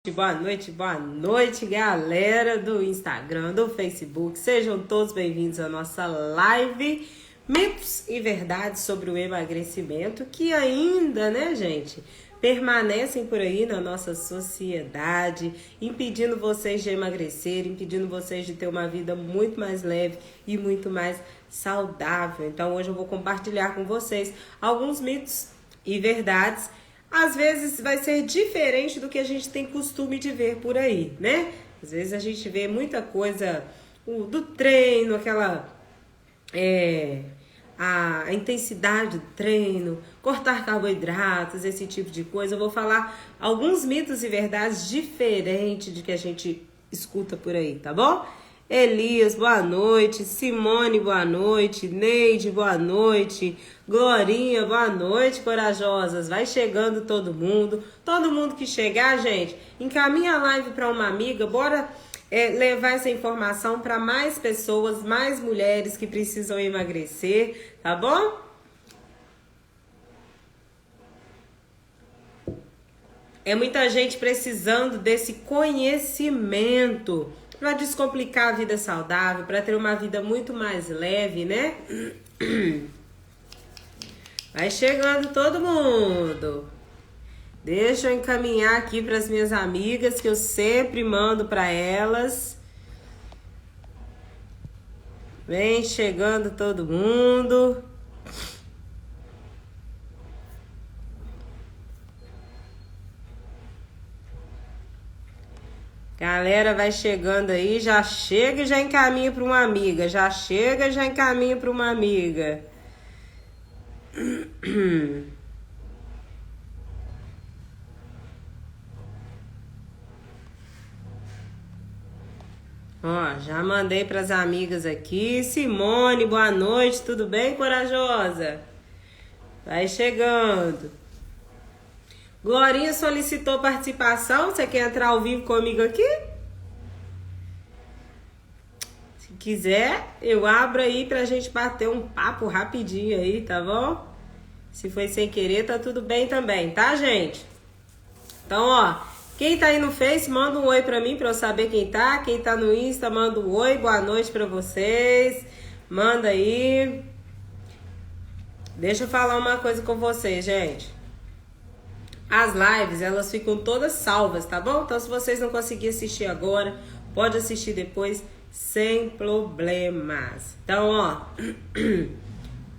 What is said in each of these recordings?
Boa noite, galera do Instagram, do Facebook. Sejam todos bem-vindos à nossa live Mitos e Verdades sobre o Emagrecimento, que ainda, né, gente, permanecem por aí na nossa sociedade, impedindo vocês de emagrecer, impedindo vocês de ter uma vida muito mais leve e muito mais saudável. Então, hoje eu vou compartilhar com vocês alguns mitos e verdades. Às vezes vai ser diferente do que a gente tem costume de ver por aí, né? Às vezes a gente vê muita coisa do treino, a intensidade do treino, cortar carboidratos, esse tipo de coisa. Eu vou falar alguns mitos e verdades diferentes de que a gente escuta por aí, tá bom? Elias, boa noite. Simone, boa noite. Neide, boa noite. Glorinha, boa noite, corajosas. Vai chegando todo mundo. Todo mundo que chegar, gente, encaminha a live para uma amiga. Bora levar essa informação para mais pessoas, mais mulheres que precisam emagrecer, tá bom? É muita gente precisando desse conhecimento para descomplicar a vida saudável, para ter uma vida muito mais leve, né? Vai chegando todo mundo. Deixa eu encaminhar aqui para as minhas amigas, que eu sempre mando para elas. Vem chegando todo mundo. Galera, vai chegando aí, já chega e já encaminha para uma amiga. Já chega e já encaminha para uma amiga. Ó, já mandei para as amigas aqui. Simone, boa noite, tudo bem, corajosa? Vai chegando. Glorinha solicitou participação. Você quer entrar ao vivo comigo aqui? Se quiser, eu abro aí pra gente bater um papo rapidinho aí, tá bom? Se foi sem querer, tá tudo bem também, tá, gente? Então, ó, quem tá aí no Face, manda um oi pra mim, pra eu saber quem tá. Quem tá no Insta, manda um oi, boa noite pra vocês. Manda aí. Deixa eu falar uma coisa com vocês, gente. As lives, elas ficam todas salvas, tá bom? Então, se vocês não conseguirem assistir agora, pode assistir depois, sem problemas. Então, ó,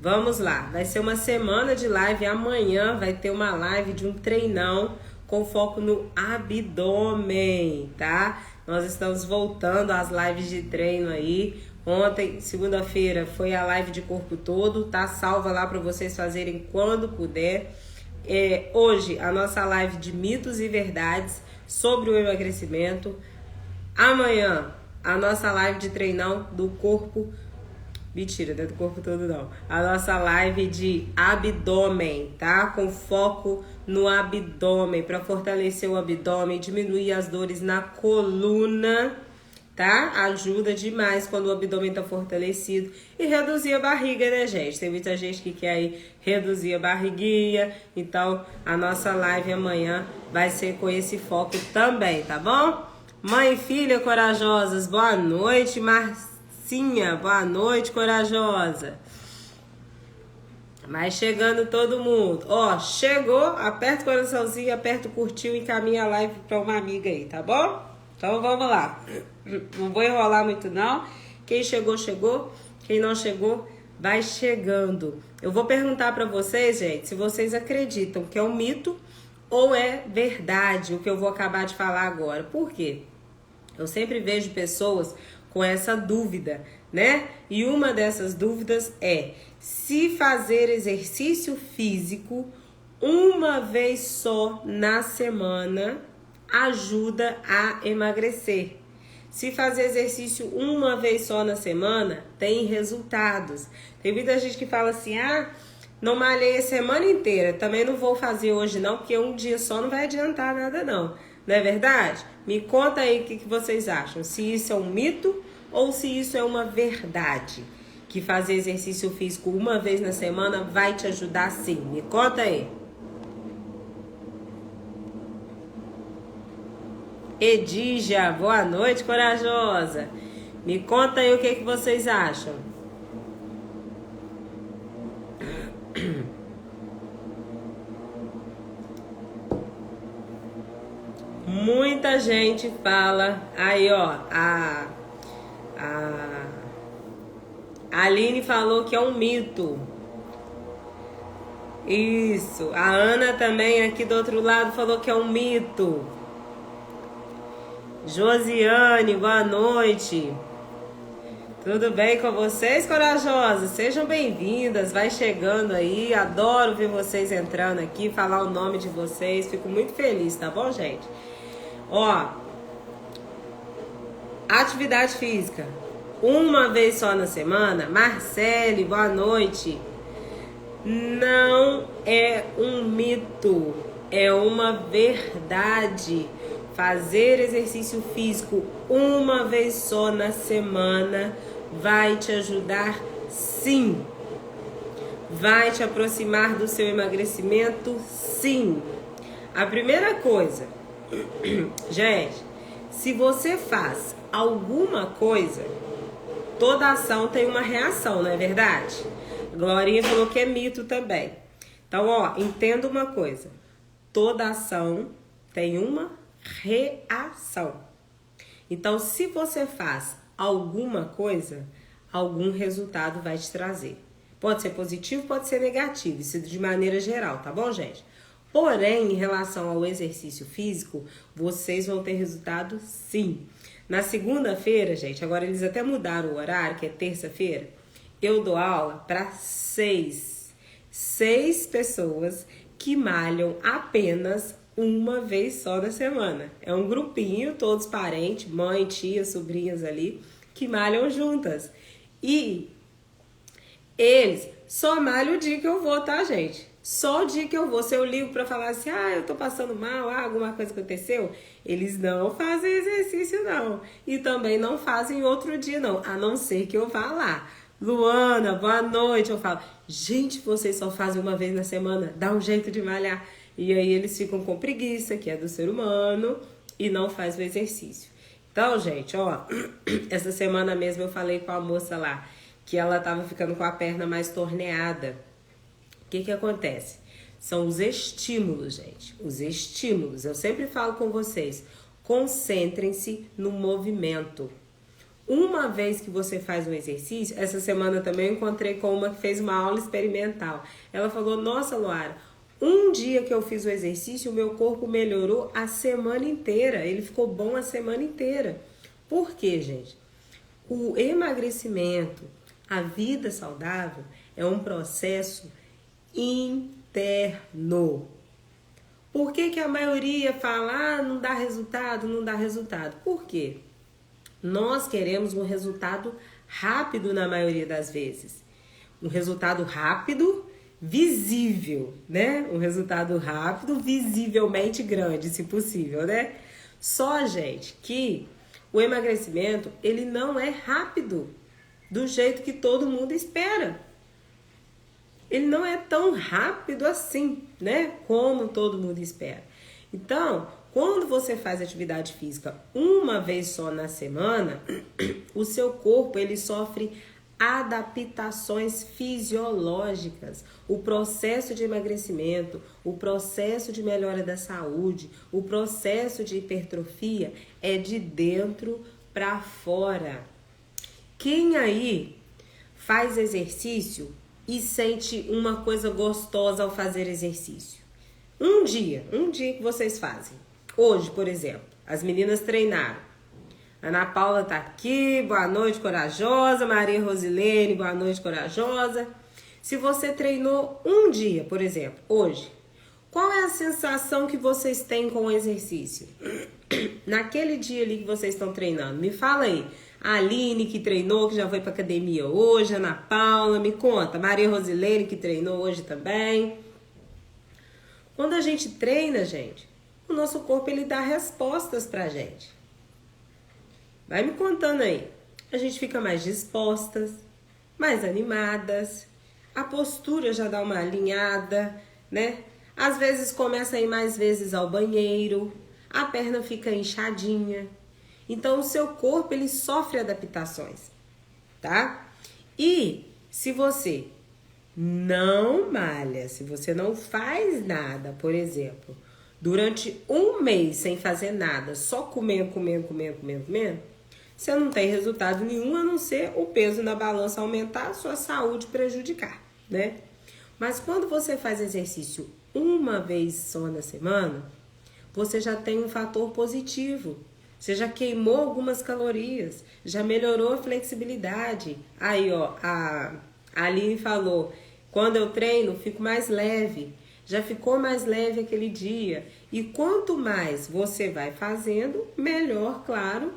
vamos lá. Vai ser uma semana de live. Amanhã vai ter uma live de um treinão com foco no abdômen, tá? Nós estamos voltando às lives de treino aí. Ontem, segunda-feira, foi a live de corpo todo, tá salva lá para vocês fazerem quando puder. Hoje, a nossa live de mitos e verdades sobre o emagrecimento. Amanhã, a nossa live de treinão do corpo. Mentira, não é do corpo todo não. A nossa live de abdômen, tá? Com foco no abdômen, para fortalecer o abdômen, diminuir as dores na coluna, tá? Ajuda demais quando o abdômen tá fortalecido. E reduzir a barriga, né, gente? Tem muita gente que quer aí reduzir a barriguinha. Então, a nossa live amanhã vai ser com esse foco também, tá bom? Mãe e filha corajosas, boa noite, Marcinha, boa noite, corajosa. Vai chegando todo mundo. Ó, chegou, aperta o coraçãozinho, aperta o curtiu e encaminha a live pra uma amiga aí, tá bom? Então vamos lá. Não vou enrolar muito não. Quem chegou, chegou. Quem não chegou, vai chegando. Eu vou perguntar pra vocês, gente, se vocês acreditam que é um mito ou é verdade o que eu vou acabar de falar agora. Por quê? Eu sempre vejo pessoas com essa dúvida, né? E uma dessas dúvidas é: se fazer exercício físico uma vez só na semana ajuda a emagrecer. Se fazer exercício uma vez só na semana, tem resultados. Tem muita gente que fala assim: não malhei a semana inteira, também não vou fazer hoje não, porque um dia só não vai adiantar nada não. Não é verdade? Me conta aí o que vocês acham. Se isso é um mito ou se isso é uma verdade. Que fazer exercício físico uma vez na semana vai te ajudar sim. Me conta aí. Edija, boa noite, corajosa. Me conta aí o que vocês acham. Muita gente fala. Aí, ó, a Aline falou que é um mito. Isso. A Ana também aqui do outro lado falou que é um mito. Josiane, boa noite. Tudo bem com vocês, corajosas? Sejam bem-vindas, vai chegando aí. Adoro ver vocês entrando aqui, falar o nome de vocês. Fico muito feliz, tá bom, gente? Ó, atividade física, uma vez só na semana. Marcele, boa noite. Não é um mito, é uma verdade. Fazer exercício físico uma vez só na semana vai te ajudar, sim. Vai te aproximar do seu emagrecimento, sim. A primeira coisa, gente, se você faz alguma coisa, toda ação tem uma reação, não é verdade? Glorinha falou que é mito também. Então, ó, entenda uma coisa. Toda ação tem uma reação. Então, se você faz alguma coisa, algum resultado vai te trazer. Pode ser positivo, pode ser negativo, isso de maneira geral, tá bom, gente? Porém, em relação ao exercício físico, vocês vão ter resultado sim. Na segunda-feira, gente, agora eles até mudaram o horário, que é terça-feira, eu dou aula para seis pessoas que malham apenas uma vez só na semana. É um grupinho, todos parentes, mãe, tia, sobrinhas ali, que malham juntas. E eles só malham o dia que eu vou, tá, gente? Só o dia que eu vou. Se eu ligo pra falar assim, eu tô passando mal, alguma coisa aconteceu, eles não fazem exercício, não. E também não fazem outro dia, não. A não ser que eu vá lá. Luana, boa noite. Eu falo, gente, vocês só fazem uma vez na semana, dá um jeito de malhar. E aí eles ficam com preguiça, que é do ser humano, e não faz o exercício. Então, gente, ó, essa semana mesmo eu falei com a moça lá, que ela tava ficando com a perna mais torneada. O que acontece? São os estímulos, gente. Os estímulos. Eu sempre falo com vocês, concentrem-se no movimento. Uma vez que você faz um exercício, essa semana também eu encontrei com uma que fez uma aula experimental. Ela falou, nossa, Luara, um dia que eu fiz o exercício, o meu corpo melhorou a semana inteira. Ele ficou bom a semana inteira. Por quê, gente? O emagrecimento, a vida saudável, é um processo interno. Por que a maioria fala, não dá resultado, não dá resultado? Por quê? Nós queremos um resultado rápido na maioria das vezes. Um resultado rápido, visível, né? Um resultado rápido, visivelmente grande, se possível, né? Só, gente, que o emagrecimento, ele não é rápido do jeito que todo mundo espera. Ele não é tão rápido assim, né? Como todo mundo espera. Então, quando você faz atividade física uma vez só na semana, o seu corpo, ele sofre adaptações fisiológicas. O processo de emagrecimento, o processo de melhora da saúde, o processo de hipertrofia é de dentro para fora. Quem aí faz exercício e sente uma coisa gostosa ao fazer exercício? Um dia que vocês fazem. Hoje, por exemplo, as meninas treinaram. Ana Paula tá aqui, boa noite, corajosa. Maria Rosilene, boa noite, corajosa. Se você treinou um dia, por exemplo, hoje, qual é a sensação que vocês têm com o exercício? Naquele dia ali que vocês estão treinando, me fala aí. A Aline que treinou, que já foi pra academia hoje, Ana Paula, me conta. Maria Rosilene que treinou hoje também. Quando a gente treina, gente, o nosso corpo ele dá respostas pra gente. Vai me contando aí. A gente fica mais dispostas, mais animadas, a postura já dá uma alinhada, né? Às vezes começa a ir mais vezes ao banheiro, a perna fica inchadinha. Então, o seu corpo, ele sofre adaptações, tá? E se você não malha, se você não faz nada, por exemplo, durante um mês sem fazer nada, só comendo, você não tem resultado nenhum, a não ser o peso na balança aumentar, a sua saúde prejudicar, né? Mas quando você faz exercício uma vez só na semana, você já tem um fator positivo. Você já queimou algumas calorias, já melhorou a flexibilidade. Aí, ó, a Aline falou, quando eu treino, fico mais leve. Já ficou mais leve aquele dia. E quanto mais você vai fazendo, melhor, claro,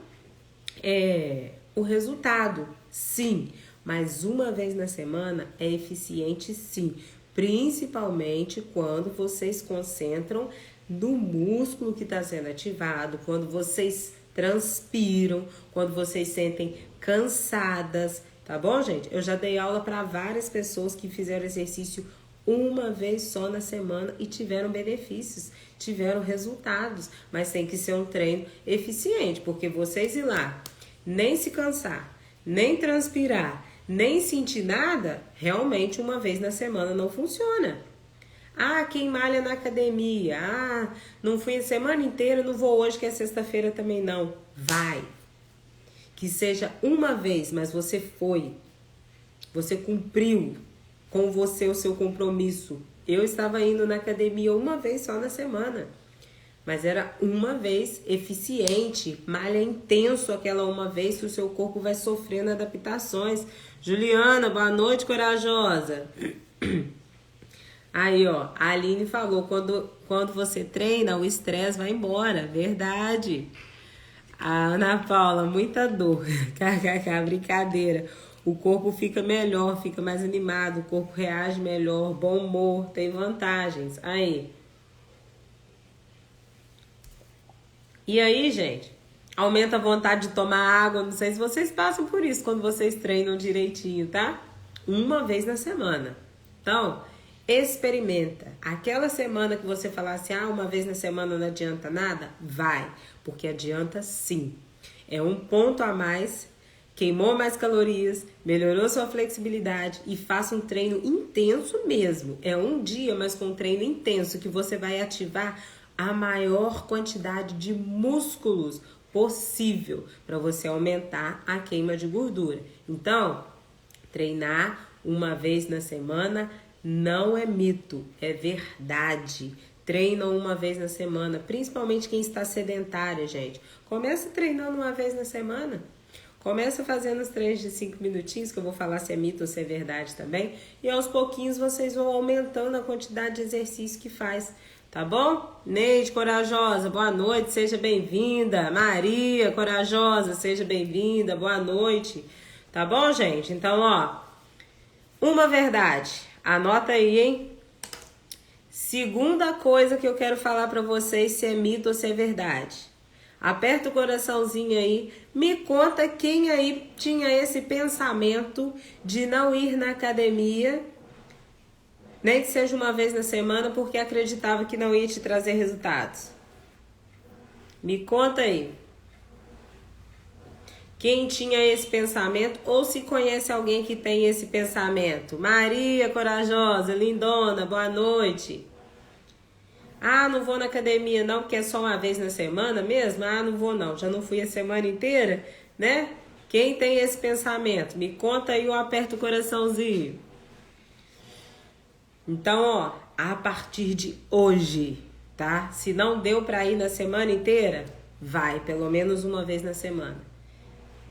o resultado. Sim, mas uma vez na semana é eficiente sim. Principalmente quando vocês concentram no músculo que está sendo ativado, quando vocês transpiram, quando vocês sentem cansadas, tá bom, gente? Eu já dei aula para várias pessoas que fizeram exercício uma vez só na semana e tiveram benefícios, tiveram resultados, mas tem que ser um treino eficiente, porque vocês ir lá, nem se cansar, nem transpirar, nem sentir nada, realmente uma vez na semana não funciona. Ah, quem malha na academia, não fui a semana inteira, não vou hoje que é sexta-feira também não. Vai. Que seja uma vez, mas você foi. Você cumpriu com você o seu compromisso. Eu estava indo na academia uma vez só na semana. Mas era uma vez eficiente, malha intenso aquela uma vez que o seu corpo vai sofrendo adaptações. Juliana, boa noite, corajosa. Aí, ó, a Aline falou, quando você treina, o estresse vai embora. Verdade. A Ana Paula, muita dor. KKK, brincadeira. O corpo fica melhor, fica mais animado, o corpo reage melhor, bom humor, tem vantagens. Aí. E aí, gente, aumenta a vontade de tomar água. Não sei se vocês passam por isso quando vocês treinam direitinho, tá? Uma vez na semana. Então, experimenta. Aquela semana que você falar assim, uma vez na semana não adianta nada, vai. Porque adianta sim. É um ponto a mais, queimou mais calorias, melhorou sua flexibilidade e faça um treino intenso mesmo. É um dia, mas com um treino intenso que você vai ativar a maior quantidade de músculos possível para você aumentar a queima de gordura. Então, treinar uma vez na semana não é mito, é verdade. Treinam uma vez na semana, principalmente quem está sedentária, gente. Começa treinando uma vez na semana. Começa fazendo os treinos de 5 minutinhos, que eu vou falar se é mito ou se é verdade também. E aos pouquinhos vocês vão aumentando a quantidade de exercício que faz. Tá bom? Neide Corajosa, boa noite, seja bem-vinda. Maria Corajosa, seja bem-vinda, boa noite. Tá bom, gente? Então, ó, uma verdade. Anota aí, hein? Segunda coisa que eu quero falar pra vocês, se é mito ou se é verdade. Aperta o coraçãozinho aí, me conta quem aí tinha esse pensamento de não ir na academia, nem que seja uma vez na semana, porque acreditava que não ia te trazer resultados. Me conta aí. Quem tinha esse pensamento, ou se conhece alguém que tem esse pensamento. Maria Corajosa, lindona, boa noite. Não vou na academia não, porque é só uma vez na semana mesmo? Não vou não, já não fui a semana inteira, né? Quem tem esse pensamento? Me conta aí, eu aperto o coraçãozinho. Então, ó, a partir de hoje, tá? Se não deu pra ir na semana inteira, vai, pelo menos uma vez na semana,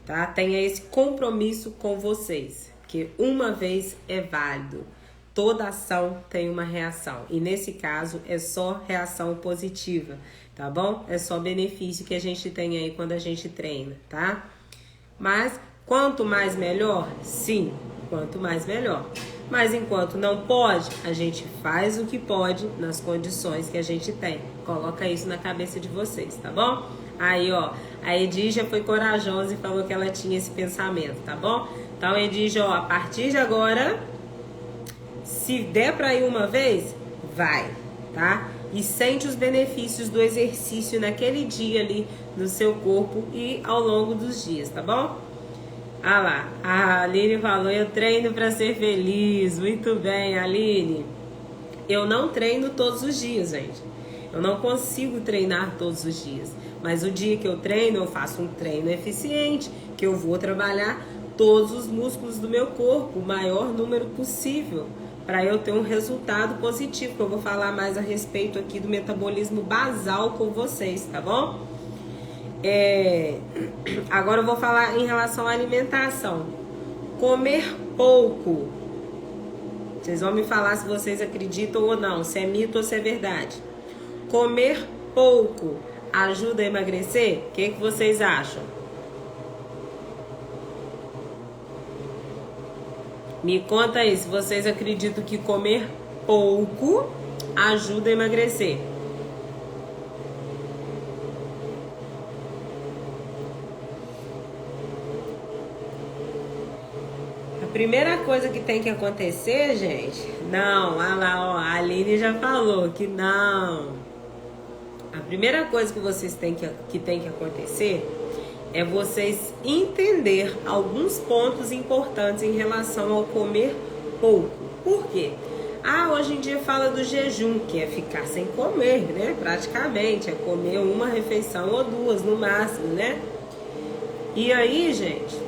tá? Tenha esse compromisso com vocês, porque uma vez é válido. Toda ação tem uma reação, e nesse caso é só reação positiva, tá bom? É só benefício que a gente tem aí quando a gente treina, tá? Mas quanto mais melhor? Sim, quanto mais melhor. Mas enquanto não pode, a gente faz o que pode nas condições que a gente tem. Coloca isso na cabeça de vocês, tá bom? Aí, ó, a Edígia foi corajosa e falou que ela tinha esse pensamento, tá bom? Então, Edígia, ó, a partir de agora, se der pra ir uma vez, vai, tá? e sente os benefícios do exercício naquele dia ali no seu corpo e ao longo dos dias, tá bom? Ah lá, a Aline falou, eu treino para ser feliz. Muito bem, Aline. Eu não treino todos os dias, gente. Eu não consigo treinar todos os dias. Mas o dia que eu treino, eu faço um treino eficiente, que eu vou trabalhar todos os músculos do meu corpo, o maior número possível, para eu ter um resultado positivo, que eu vou falar mais a respeito aqui do metabolismo basal com vocês, tá bom? Agora eu vou falar em relação à alimentação. Comer pouco. Vocês vão me falar se vocês acreditam ou não, se é mito ou se é verdade. Comer pouco ajuda a emagrecer? O que vocês acham? Me conta aí se vocês acreditam que comer pouco ajuda a emagrecer. A primeira coisa que tem que acontecer, gente... Não, olha lá, ó, a Aline já falou que não. A primeira coisa que vocês têm que acontecer é vocês entender alguns pontos importantes em relação ao comer pouco. Por quê? Hoje em dia fala do jejum, que é ficar sem comer, né? Praticamente, é comer uma refeição ou duas no máximo, né? E aí, gente,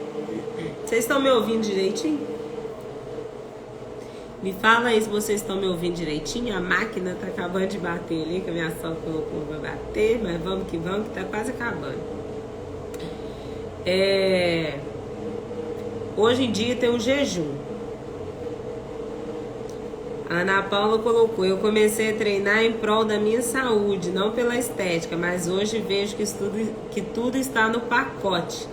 vocês estão me ouvindo direitinho? Me fala aí se vocês estão me ouvindo direitinho. A máquina tá acabando de bater ali, que a minha sogra colocou vai bater, mas vamos que tá quase acabando. Hoje em dia tem um jejum. A Ana Paula colocou, eu comecei a treinar em prol da minha saúde, não pela estética, mas hoje vejo que tudo está no pacote.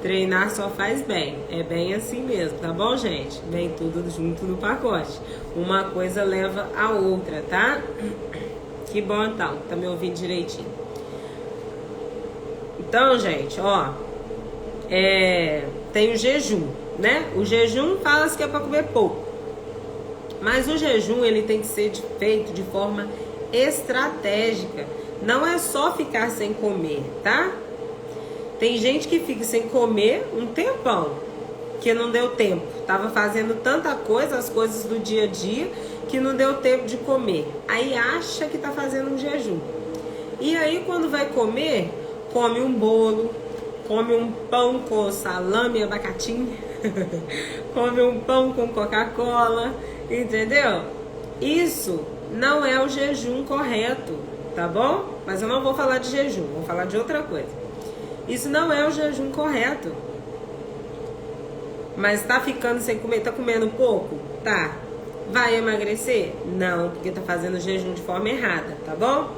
Treinar só faz bem, é bem assim mesmo, tá bom, gente? Vem tudo junto no pacote. Uma coisa leva a outra, tá? Que bom então, tá me ouvindo direitinho. Então, gente, ó, tem o jejum, né? O jejum fala-se que é pra comer pouco. Mas o jejum, ele tem que ser feito de forma estratégica. Não é só ficar sem comer, tá? Tem gente que fica sem comer um tempão, que não deu tempo. Tava fazendo tanta coisa, as coisas do dia a dia, que não deu tempo de comer. Aí acha que tá fazendo um jejum. E aí quando vai comer, come um bolo, come um pão com salame e abacatinho, come um pão com Coca-Cola, entendeu? Isso não é o jejum correto, tá bom? Mas eu não vou falar de jejum, vou falar de outra coisa. Isso não é o jejum correto. Mas tá ficando sem comer, tá comendo pouco? Tá. Vai emagrecer? Não, porque tá fazendo jejum de forma errada, tá bom?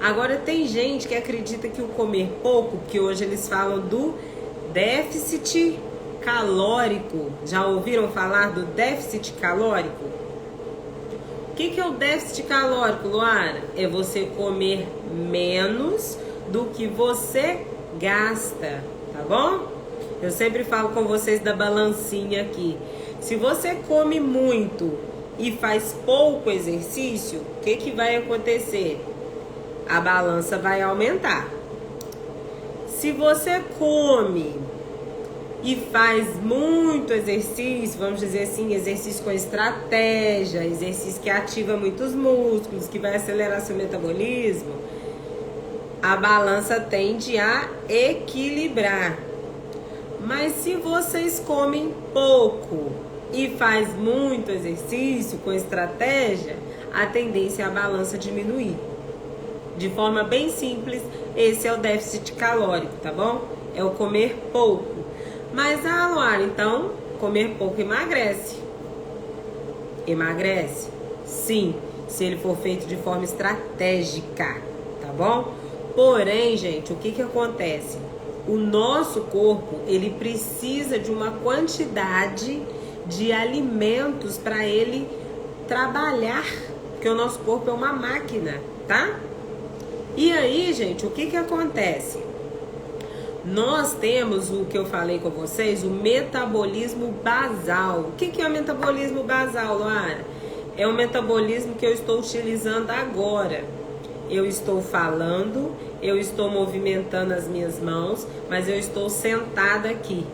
Agora tem gente que acredita que o comer pouco, que hoje eles falam do déficit calórico. Já ouviram falar do déficit calórico? O que é o déficit calórico, Luara? É você comer menos do que você gasta, tá bom? Eu sempre falo com vocês da balancinha aqui. Se você come muito e faz pouco exercício, o que vai acontecer? A balança vai aumentar. Se você come e faz muito exercício, vamos dizer assim, exercício com estratégia, exercício que ativa muitos músculos, que vai acelerar seu metabolismo, a balança tende a equilibrar. Mas se vocês comem pouco e faz muito exercício com estratégia, a tendência é a balança diminuir. De forma bem simples, esse é o déficit calórico, tá bom? É o comer pouco. Mas, Luara, então, comer pouco emagrece. Emagrece? Sim, se ele for feito de forma estratégica, tá bom? Porém, gente, o que acontece? O nosso corpo, ele precisa de uma quantidade de alimentos para ele trabalhar, porque o nosso corpo é uma máquina, tá? E aí, gente, o que acontece? Nós temos o que eu falei com vocês, o metabolismo basal. O que é o metabolismo basal, Luara? É o metabolismo que eu estou utilizando agora. eu estou falando, eu estou movimentando as minhas mãos, mas eu estou sentada aqui.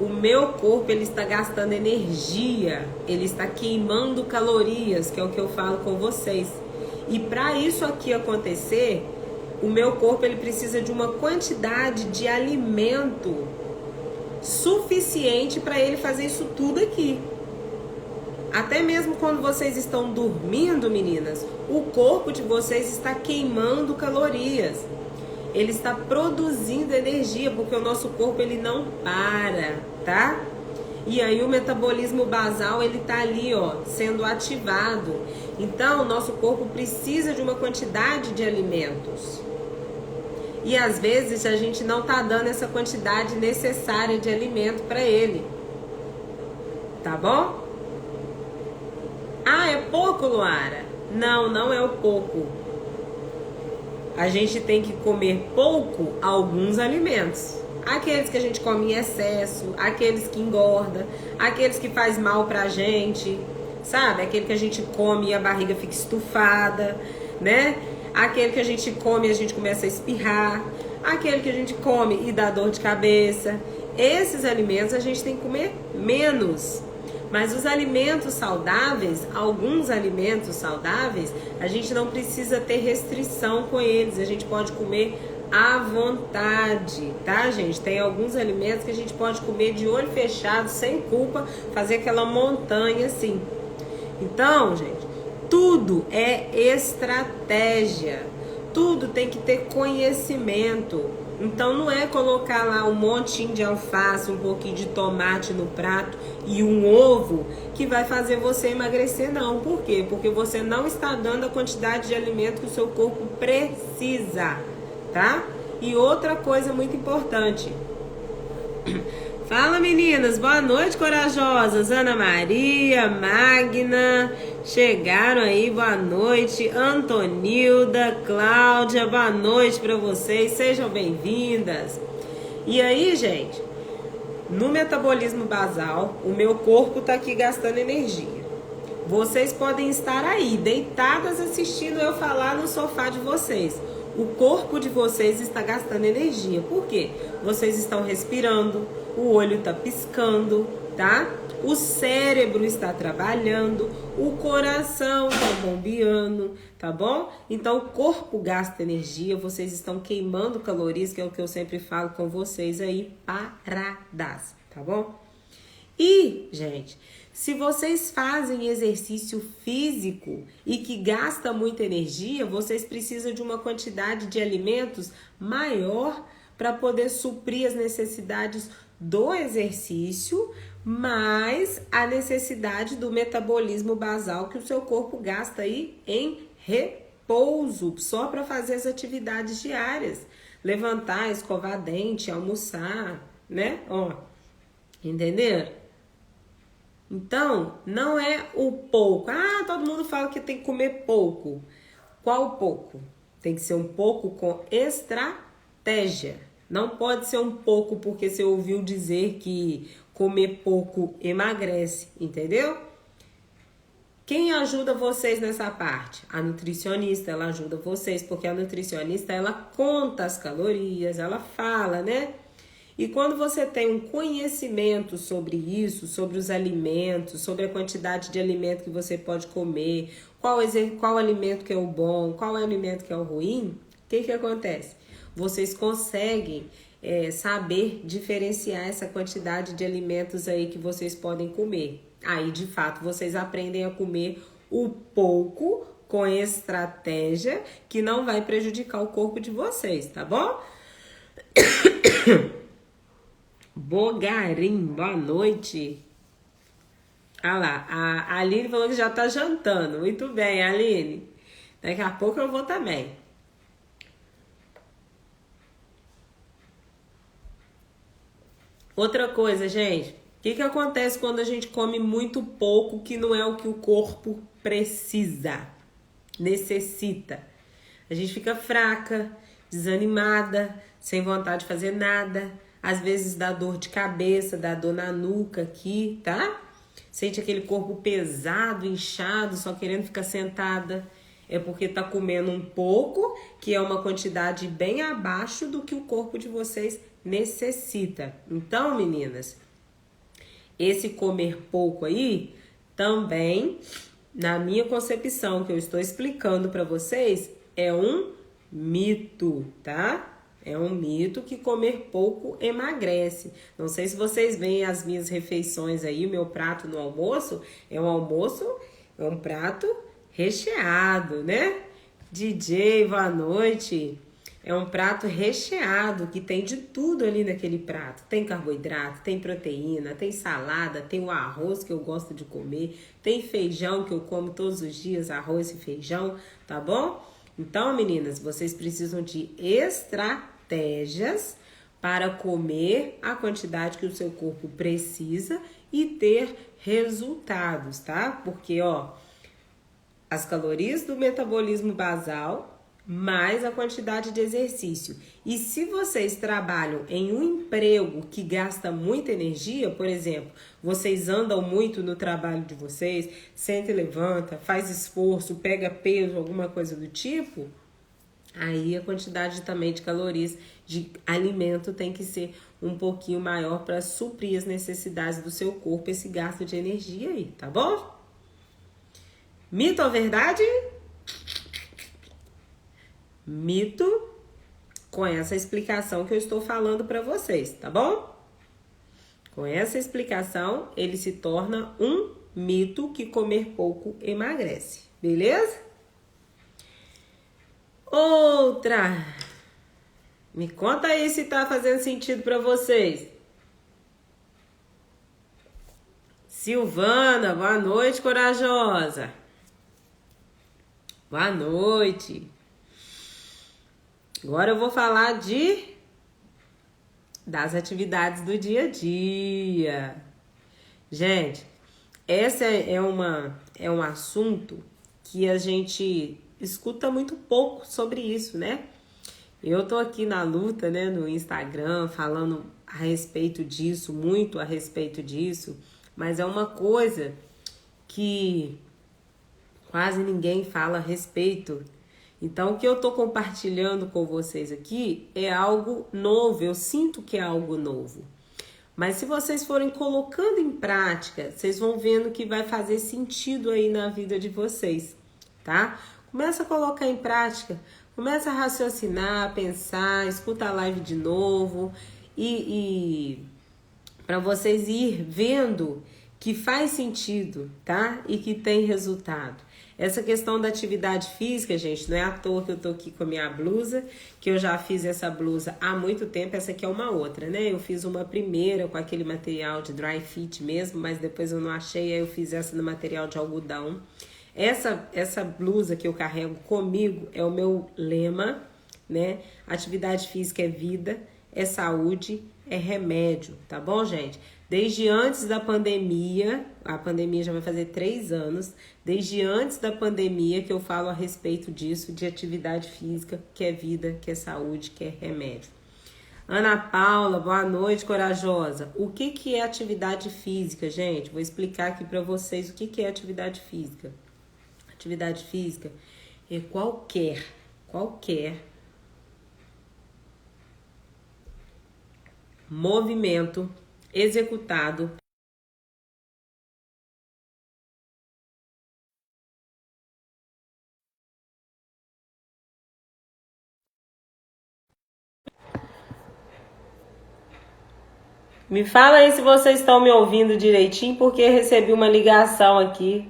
O meu corpo, ele está gastando energia, ele está queimando calorias, que é o que eu falo com vocês. E para isso aqui acontecer, o meu corpo, ele precisa de uma quantidade de alimento suficiente para ele fazer isso tudo aqui. Até mesmo quando vocês estão dormindo, meninas, o corpo de vocês está queimando calorias. Ele está produzindo energia, porque o nosso corpo, ele não para, tá? E aí o metabolismo basal, ele tá ali, ó, sendo ativado. Então, o nosso corpo precisa de uma quantidade de alimentos. E às vezes a gente não tá dando essa quantidade necessária de alimento para ele. Tá bom? Ah, é pouco, Luara? Não, não é o pouco. A gente tem que comer pouco alguns alimentos. Aqueles que a gente come em excesso, aqueles que engorda, aqueles que faz mal pra gente, sabe? Aquele que a gente come e a barriga fica estufada, né? Aquele que a gente come e a gente começa a espirrar, aquele que a gente come e dá dor de cabeça. Esses alimentos a gente tem que comer menos. Mas os alimentos saudáveis, alguns alimentos saudáveis, a gente não precisa ter restrição com eles. A gente pode comer à vontade, tá, gente? Tem alguns alimentos que a gente pode comer de olho fechado, sem culpa, fazer aquela montanha assim. Então, gente, tudo é estratégia. Tudo tem que ter conhecimento. Então não é colocar lá um montinho de alface, um pouquinho de tomate no prato e um ovo que vai fazer você emagrecer, não. Por quê? Porque você não está dando a quantidade de alimento que o seu corpo precisa, tá? E outra coisa muito importante. Fala, meninas, boa noite, corajosas. Ana Maria, Magna, chegaram aí, boa noite. Antonilda, Cláudia, boa noite para vocês, sejam bem-vindas. E aí, gente, no metabolismo basal, o meu corpo tá aqui gastando energia. Vocês podem estar aí, deitadas assistindo eu falar no sofá de vocês. O corpo de vocês está gastando energia. Por quê? Vocês estão respirando, o olho está piscando, tá? O cérebro está trabalhando, o coração está bombeando, tá bom? Então o corpo gasta energia, vocês estão queimando calorias, que é o que eu sempre falo com vocês aí, paradas, tá bom? E, gente, se vocês fazem exercício físico e que gasta muita energia, vocês precisam de uma quantidade de alimentos maior para poder suprir as necessidades do exercício, mais a necessidade do metabolismo basal que o seu corpo gasta aí em repouso, só para fazer as atividades diárias. Levantar, escovar dente, almoçar, né? Ó, entenderam? Então, não é o pouco. Ah, todo mundo fala que tem que comer pouco. Qual pouco? Tem que ser um pouco com estratégia. Não pode ser um pouco porque você ouviu dizer que comer pouco emagrece, entendeu? Quem ajuda vocês nessa parte? A nutricionista, ela ajuda vocês, porque a nutricionista, ela conta as calorias, ela fala, né? E quando você tem um conhecimento sobre isso, sobre os alimentos, sobre a quantidade de alimento que você pode comer, qual alimento que é o bom, qual alimento que é o ruim, o que acontece? Vocês conseguem saber diferenciar essa quantidade de alimentos aí que vocês podem comer. Aí, de fato, vocês aprendem a comer o pouco com estratégia que não vai prejudicar o corpo de vocês, tá bom? Bogarim, boa noite. Ah lá, a Aline falou que já tá jantando. Muito bem, Aline. Daqui a pouco eu vou também. Outra coisa, gente. O que acontece quando a gente come muito pouco, que não é o que o corpo precisa, necessita? A gente fica fraca, desanimada, sem vontade de fazer nada. Às vezes dá dor de cabeça, dá dor na nuca aqui, tá? Sente aquele corpo pesado, inchado, só querendo ficar sentada. é porque tá comendo um pouco, que é uma quantidade bem abaixo do que o corpo de vocês necessita. Então, meninas, esse comer pouco aí também, na minha concepção, que eu estou explicando para vocês, é um mito, tá? É um mito que comer pouco emagrece. Não sei se vocês veem as minhas refeições aí, o meu prato no almoço, é um prato recheado, né? DJ, boa noite. É um prato recheado, que tem de tudo ali naquele prato. Tem carboidrato, tem proteína, tem salada, tem o arroz que eu gosto de comer, tem feijão que eu como todos os dias, arroz e feijão, tá bom? Então, meninas, vocês precisam de estratégias para comer a quantidade que o seu corpo precisa e ter resultados, tá? Porque, ó, as calorias do metabolismo basal mais a quantidade de exercício. E se vocês trabalham em um emprego que gasta muita energia, por exemplo, vocês andam muito no trabalho de vocês, senta e levanta, faz esforço, pega peso, alguma coisa do tipo, aí a quantidade também de calorias de alimento tem que ser um pouquinho maior para suprir as necessidades do seu corpo, esse gasto de energia aí, tá bom? Mito ou verdade? Mito, com essa explicação que eu estou falando para vocês, tá bom? Com essa explicação, ele se torna um mito que comer pouco emagrece, beleza? Outra. Me conta aí se tá fazendo sentido para vocês. Silvana, boa noite, corajosa. Boa noite. Agora eu vou falar das atividades do dia a dia. Gente, essa é um assunto que a gente escuta muito pouco sobre isso, né? Eu tô aqui na luta, né, no Instagram, falando a respeito disso, muito a respeito disso, mas é uma coisa que quase ninguém fala a respeito. Então, o que eu tô compartilhando com vocês aqui é algo novo, eu sinto que é algo novo. Mas se vocês forem colocando em prática, vocês vão vendo que vai fazer sentido aí na vida de vocês, tá? Começa a colocar em prática, começa a raciocinar, pensar, escuta a live de novo e para vocês ir vendo que faz sentido, tá? E que tem resultado. Essa questão da atividade física, gente, não é à toa que eu tô aqui com a minha blusa, que eu já fiz essa blusa há muito tempo, essa aqui é uma outra, né? Eu fiz uma primeira com aquele material de dry fit mesmo, mas depois eu não achei, aí eu fiz essa no material de algodão. Essa blusa que eu carrego comigo é o meu lema, né? Atividade física é vida, é saúde, é remédio, tá bom, gente? Desde antes da pandemia, a pandemia já vai fazer 3 anos, desde antes da pandemia que eu falo a respeito disso, de atividade física, que é vida, que é saúde, que é remédio. Ana Paula, boa noite, corajosa. O que é atividade física, gente? Vou explicar aqui para vocês o que é atividade física. Atividade física é qualquer movimento executado Me fala aí se vocês estão me ouvindo direitinho, porque recebi uma ligação aqui.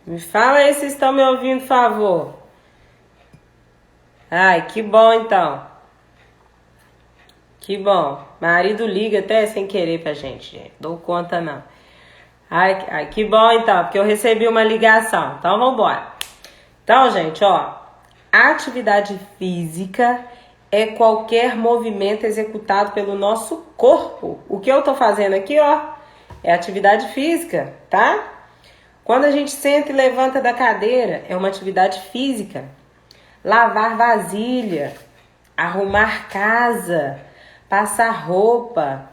Me fala aí se estão me ouvindo, por favor. Ai, que bom então. Que bom. Marido liga até sem querer pra gente. Dou conta não. Ai, que bom então, porque eu recebi uma ligação. Então vamos embora. Então, gente, ó. Atividade física é qualquer movimento executado pelo nosso corpo. O que eu tô fazendo aqui, ó, é atividade física, tá? Quando a gente senta e levanta da cadeira, é uma atividade física. Lavar vasilha, arrumar casa, passar roupa,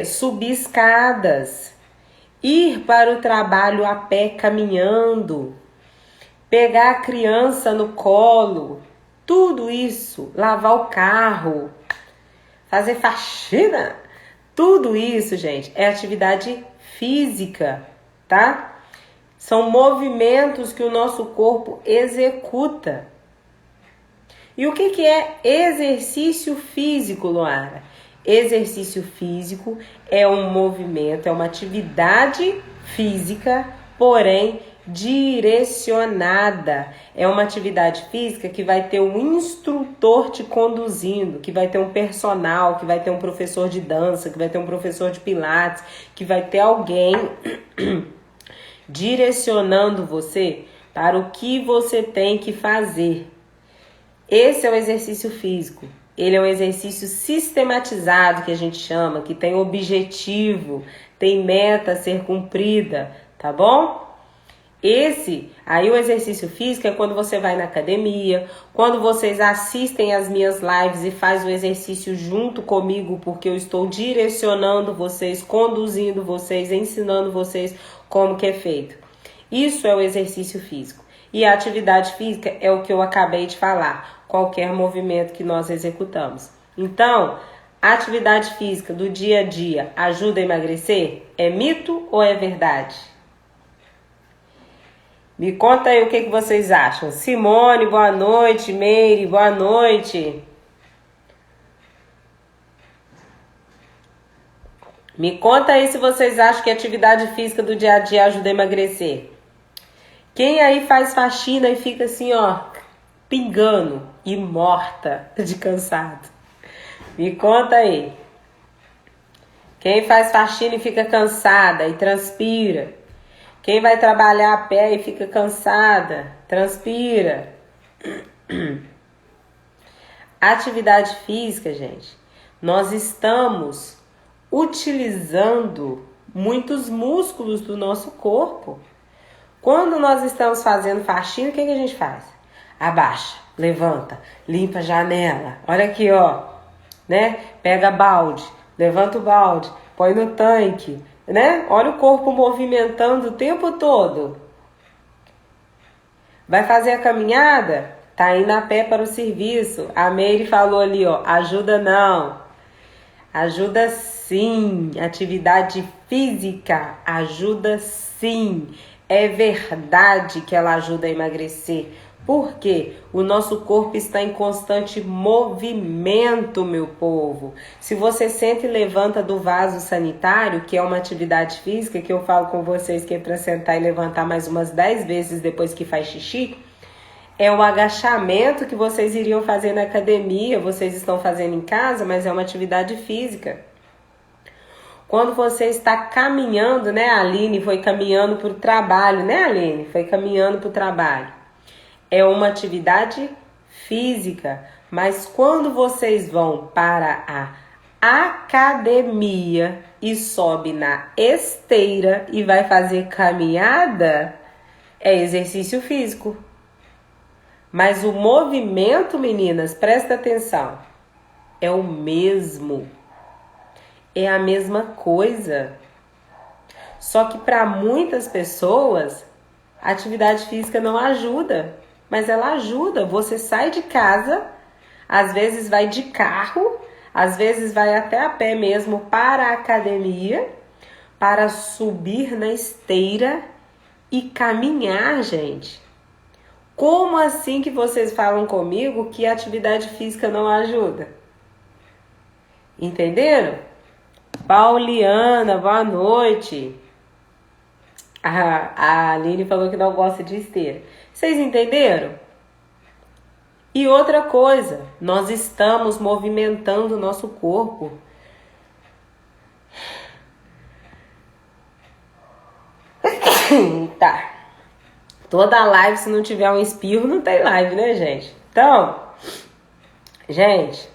subir escadas, ir para o trabalho a pé caminhando, pegar a criança no colo, tudo isso, lavar o carro, fazer faxina, tudo isso, gente, é atividade física, tá? São movimentos que o nosso corpo executa. E o que é exercício físico, Luara? Exercício físico é um movimento, é uma atividade física, porém direcionada. É uma atividade física que vai ter um instrutor te conduzindo, que vai ter um personal, que vai ter um professor de dança, que vai ter um professor de pilates, que vai ter alguém direcionando você para o que você tem que fazer. Esse é o exercício físico. Ele é um exercício sistematizado, que a gente chama, que tem objetivo, tem meta a ser cumprida, tá bom? O exercício físico é quando você vai na academia, quando vocês assistem as minhas lives e faz o exercício junto comigo, porque eu estou direcionando vocês, conduzindo vocês, ensinando vocês como que é feito. Isso é o exercício físico. E a atividade física é o que eu acabei de falar, qualquer movimento que nós executamos. Então, a atividade física do dia a dia ajuda a emagrecer? É mito ou é verdade? Me conta aí o que vocês acham. Simone, boa noite. Meire, boa noite. Me conta aí se vocês acham que a atividade física do dia a dia ajuda a emagrecer. Quem aí faz faxina e fica assim, ó, pingando e morta de cansado? Me conta aí. Quem faz faxina e fica cansada e transpira? Quem vai trabalhar a pé e fica cansada, transpira? Atividade física, gente, nós estamos utilizando muitos músculos do nosso corpo. Quando nós estamos fazendo faxina, o que a gente faz? Abaixa, levanta, limpa a janela. Olha aqui, ó, né? Pega balde, levanta o balde, põe no tanque, né? Olha o corpo movimentando o tempo todo. Vai fazer a caminhada? Tá indo a pé para o serviço. A Meire falou ali, ó, ajuda não. Ajuda sim. Atividade física ajuda sim. É verdade que ela ajuda a emagrecer. Por quê? O nosso corpo está em constante movimento, meu povo. Se você senta e levanta do vaso sanitário, que é uma atividade física, que eu falo com vocês que é para sentar e levantar mais umas 10 vezes depois que faz xixi, é o agachamento que vocês iriam fazer na academia, vocês estão fazendo em casa, mas é uma atividade física. Quando você está caminhando, né, a Aline foi caminhando para o trabalho, né, Aline? Foi caminhando para o trabalho. É uma atividade física, mas quando vocês vão para a academia e sobe na esteira e vai fazer caminhada, é exercício físico. Mas o movimento, meninas, presta atenção, é o mesmo. É a mesma coisa. Só que para muitas pessoas, a atividade física não ajuda. Mas ela ajuda. Você sai de casa, às vezes vai de carro, às vezes vai até a pé mesmo para a academia, para subir na esteira e caminhar, gente. Como assim que vocês falam comigo que a atividade física não ajuda? Entenderam? Pauliana, boa noite. A Aline falou que não gosta de esteira. Vocês entenderam? E outra coisa, nós estamos movimentando o nosso corpo. Tá. Toda live, se não tiver um espirro, não tem live, né, gente? Então, gente,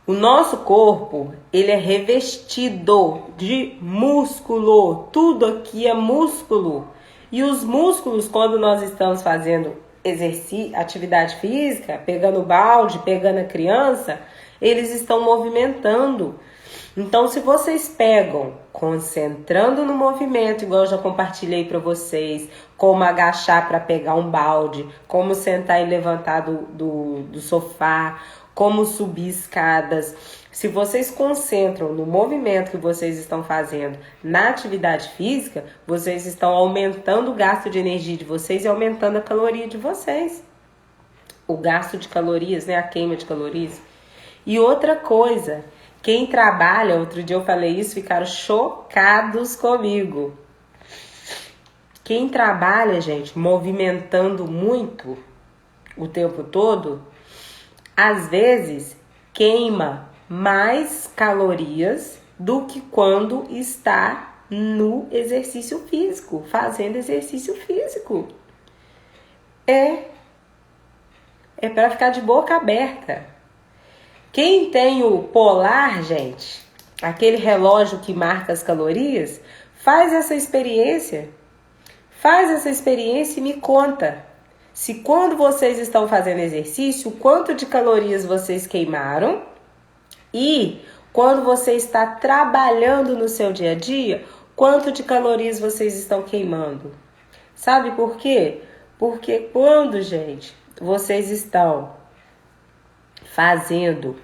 O nosso corpo, ele é revestido de músculo. Tudo aqui é músculo. E os músculos, quando nós estamos fazendo exercício, atividade física, pegando o balde, pegando a criança, eles estão movimentando. Então, se vocês pegam, concentrando no movimento, igual eu já compartilhei para vocês, como agachar para pegar um balde, como sentar e levantar do sofá, como subir escadas. Se vocês concentram no movimento que vocês estão fazendo na atividade física, vocês estão aumentando o gasto de energia de vocês e aumentando a caloria de vocês. O gasto de calorias, né? A queima de calorias. E outra coisa, quem trabalha, outro dia eu falei isso, ficaram chocados comigo. Quem trabalha, gente, movimentando muito o tempo todo, às vezes queima mais calorias do que quando está no exercício físico, fazendo exercício físico. É para ficar de boca aberta. Quem tem o Polar, gente, aquele relógio que marca as calorias, faz essa experiência. Faz essa experiência e me conta. Se quando vocês estão fazendo exercício, quanto de calorias vocês queimaram e quando você está trabalhando no seu dia a dia, quanto de calorias vocês estão queimando. Sabe por quê? Porque quando, gente, vocês estão fazendo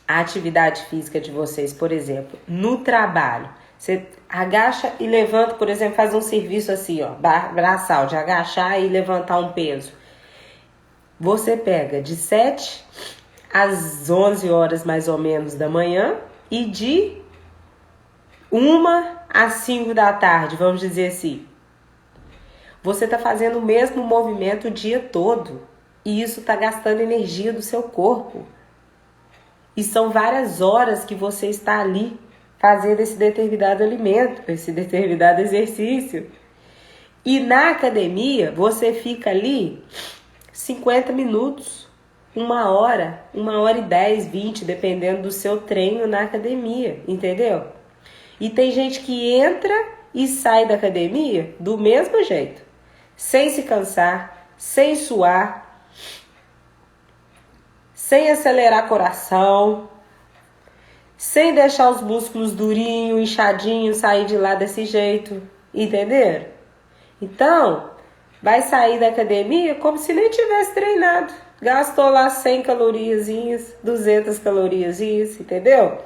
a atividade física de vocês, por exemplo, no trabalho, você agacha e levanta, por exemplo, faz um serviço assim, ó, braçal, de agachar e levantar um peso. Você pega de 7 às 11 horas mais ou menos da manhã e de 1 às 5 da tarde, vamos dizer assim. Você está fazendo o mesmo movimento o dia todo e isso está gastando energia do seu corpo. E são várias horas que você está ali fazendo esse determinado alimento, esse determinado exercício. E na academia, você fica ali 50 minutos, 1 hora, 1h10, 20, dependendo do seu treino na academia, entendeu? E tem gente que entra e sai da academia do mesmo jeito, sem se cansar, sem suar, sem acelerar coração, sem deixar os músculos durinhos, inchadinhos, sair de lá desse jeito, entenderam? Então, vai sair da academia como se nem tivesse treinado. Gastou lá 100 caloriazinhas, 200 caloriazinhas, entendeu?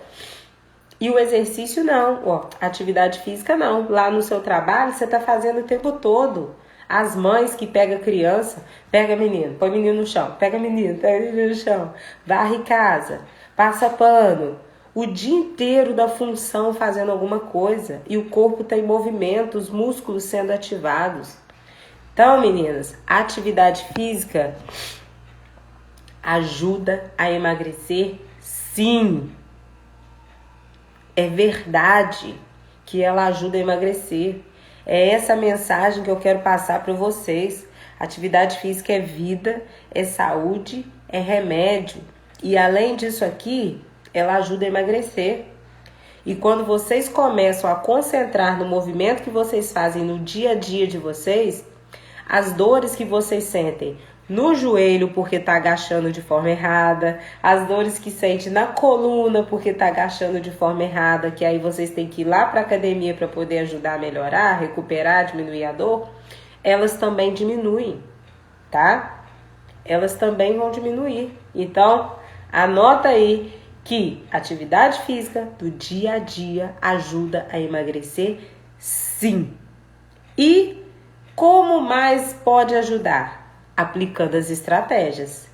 E o exercício não, ó, atividade física não. Lá no seu trabalho, você tá fazendo o tempo todo. As mães que pegam criança, pega menino, põe menino no chão, pega menino no chão, varre casa, passa pano, o dia inteiro da função fazendo alguma coisa e o corpo está em movimento, os músculos sendo ativados. Então, meninas, a atividade física ajuda a emagrecer, sim. É verdade que ela ajuda a emagrecer. É essa mensagem que eu quero passar para vocês. Atividade física é vida, é saúde, é remédio. E além disso aqui, ela ajuda a emagrecer. E quando vocês começam a concentrar no movimento que vocês fazem no dia a dia de vocês, as dores que vocês sentem no joelho porque tá agachando de forma errada, as dores que sente na coluna porque tá agachando de forma errada, que aí vocês têm que ir lá para academia para poder ajudar a melhorar, recuperar, diminuir a dor, elas também diminuem, tá? Elas também vão diminuir. Então, anota aí que atividade física do dia a dia ajuda a emagrecer, sim. E como mais pode ajudar? Aplicando as estratégias.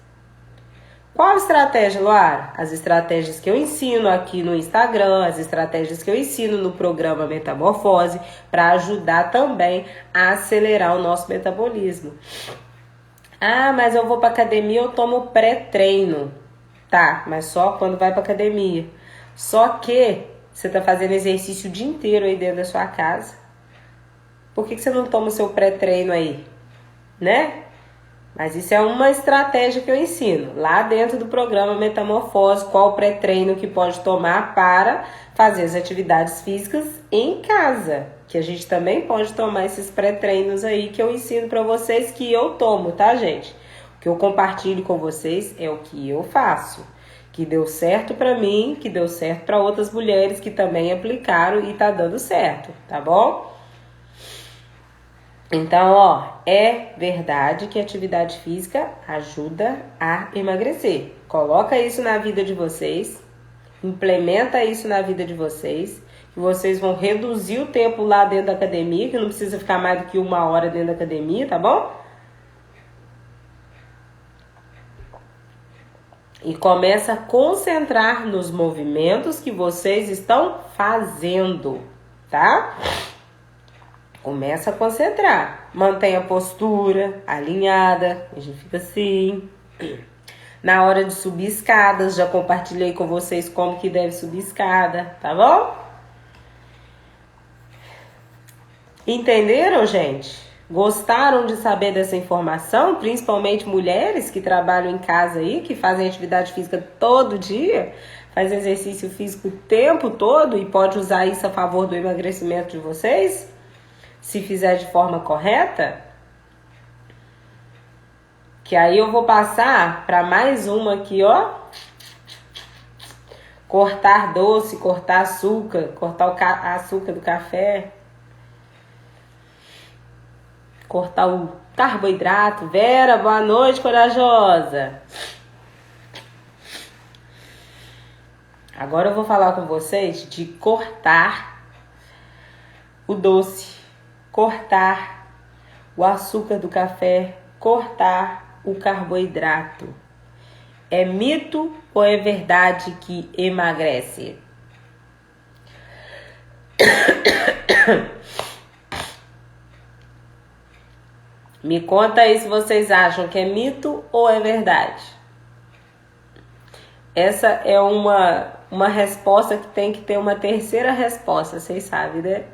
Qual estratégia, Luara? As estratégias que eu ensino aqui no Instagram, as estratégias que eu ensino no programa Metamorfose, para ajudar também a acelerar o nosso metabolismo. Ah, mas eu vou para academia, eu tomo pré-treino. Tá, mas só quando vai para academia. Só que você tá fazendo exercício o dia inteiro aí dentro da sua casa. Por que você não toma o seu pré-treino aí? Né? Mas isso é uma estratégia que eu ensino lá dentro do programa Metamorfose, qual o pré-treino que pode tomar para fazer as atividades físicas em casa. Que a gente também pode tomar esses pré-treinos aí que eu ensino para vocês, que eu tomo, tá, gente? O que eu compartilho com vocês é o que eu faço. Que deu certo para mim, que deu certo para outras mulheres que também aplicaram e tá dando certo, tá bom? Então, ó, é verdade que a atividade física ajuda a emagrecer. Coloca isso na vida de vocês, implementa isso na vida de vocês, que vocês vão reduzir o tempo lá dentro da academia, que não precisa ficar mais do que 1 hora dentro da academia, tá bom? E começa a concentrar nos movimentos que vocês estão fazendo, tá? Começa a concentrar. Mantenha a postura alinhada. A gente fica assim. Na hora de subir escadas, já compartilhei com vocês como que deve subir escada, tá bom? Entenderam, gente? Gostaram de saber dessa informação? Principalmente mulheres que trabalham em casa aí, que fazem atividade física todo dia, fazem exercício físico o tempo todo e pode usar isso a favor do emagrecimento de vocês? Se fizer de forma correta, que aí eu vou passar para mais uma aqui, ó. Cortar doce, cortar açúcar, cortar o açúcar do café, cortar o carboidrato. Vera, boa noite, corajosa. Agora eu vou falar com vocês de cortar o doce, cortar o açúcar do café, cortar o carboidrato. É mito ou é verdade que emagrece? Me conta aí se vocês acham que é mito ou é verdade. Essa é uma resposta que tem que ter uma terceira resposta, vocês sabem, né?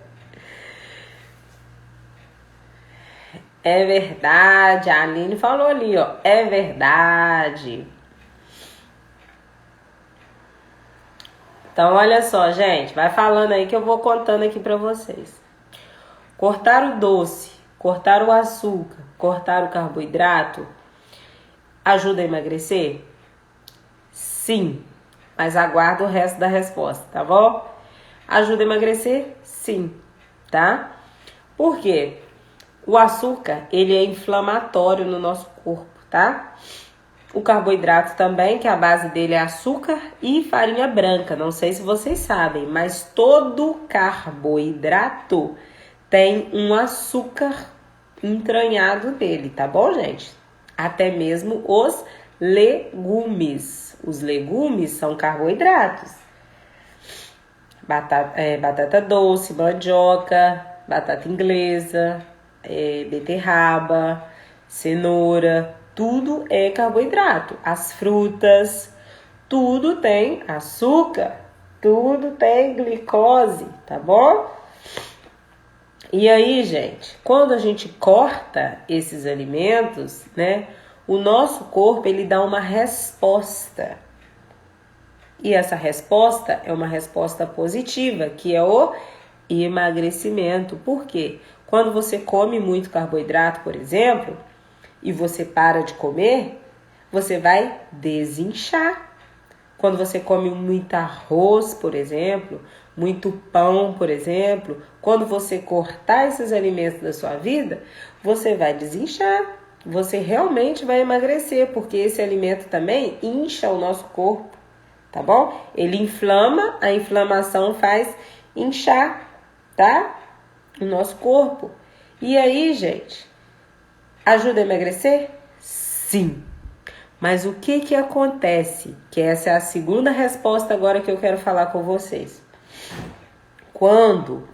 É verdade, a Aline falou ali, ó. É verdade. Então, olha só, gente. Vai falando aí que eu vou contando aqui pra vocês. Cortar o doce, cortar o açúcar, cortar o carboidrato ajuda a emagrecer? Sim. Mas aguarda o resto da resposta, tá bom? Ajuda a emagrecer? Sim. Tá? Por quê? O açúcar, ele é inflamatório no nosso corpo, tá? O carboidrato também, que a base dele é açúcar e farinha branca. Não sei se vocês sabem, mas todo carboidrato tem um açúcar entranhado nele, tá bom, gente? Até mesmo os legumes. Os legumes são carboidratos. Batata doce, mandioca, batata inglesa, beterraba, cenoura, tudo é carboidrato. As frutas, tudo tem açúcar, tudo tem glicose, tá bom? E aí, gente, quando a gente corta esses alimentos, né, o nosso corpo, ele dá uma resposta. E essa resposta é uma resposta positiva, que é o emagrecimento. Por quê? Quando você come muito carboidrato, por exemplo, e você para de comer, você vai desinchar. Quando você come muito arroz, por exemplo, muito pão, por exemplo, quando você cortar esses alimentos da sua vida, você vai desinchar. Você realmente vai emagrecer, porque esse alimento também incha o nosso corpo, tá bom? Ele inflama, a inflamação faz inchar, tá? O nosso corpo. E aí, gente, ajuda a emagrecer? Sim. Mas o que acontece? Que essa é a segunda resposta agora que eu quero falar com vocês. Quando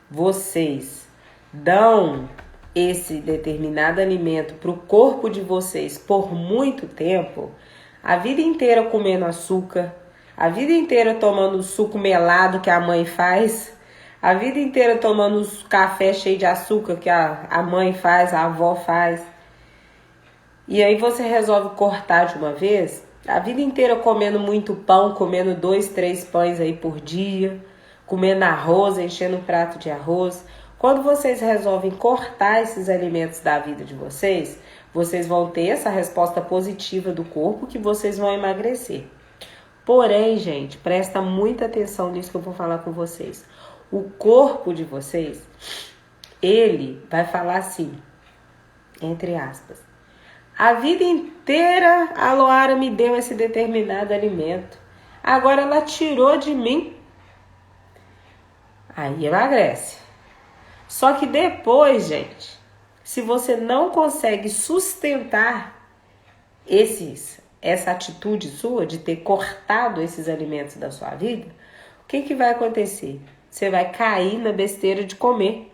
vocês dão esse determinado alimento para o corpo de vocês por muito tempo, a vida inteira comendo açúcar, a vida inteira tomando o suco melado que a mãe faz, a vida inteira tomando os café cheio de açúcar que a mãe faz, a avó faz. E aí você resolve cortar de uma vez, a vida inteira comendo muito pão, comendo 2, 3 pães aí por dia, comendo arroz, enchendo um prato de arroz. Quando vocês resolvem cortar esses alimentos da vida de vocês, vocês vão ter essa resposta positiva do corpo que vocês vão emagrecer. Porém, gente, presta muita atenção nisso que eu vou falar com vocês. O corpo de vocês, ele vai falar assim, entre aspas: a vida inteira a Loara me deu esse determinado alimento. Agora ela tirou de mim. Aí emagrece. Só que depois, gente, se você não consegue sustentar essa atitude sua de ter cortado esses alimentos da sua vida, o que vai acontecer? Você vai cair na besteira de comer.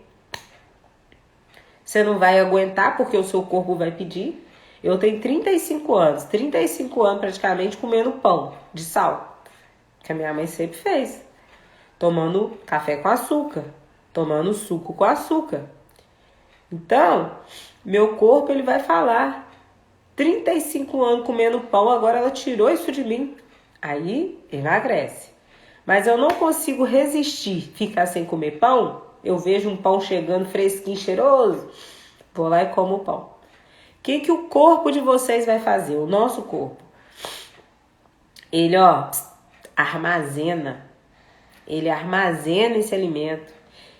Você não vai aguentar porque o seu corpo vai pedir. Eu tenho 35 anos praticamente comendo pão de sal, que a minha mãe sempre fez. Tomando café com açúcar, tomando suco com açúcar. Então, meu corpo ele vai falar: 35 anos comendo pão, agora ela tirou isso de mim. Aí emagrece. Mas eu não consigo resistir, ficar sem comer pão. Eu vejo um pão chegando fresquinho, cheiroso, vou lá e como o pão. O que o corpo de vocês vai fazer? O nosso corpo, ele armazena. Ele armazena esse alimento.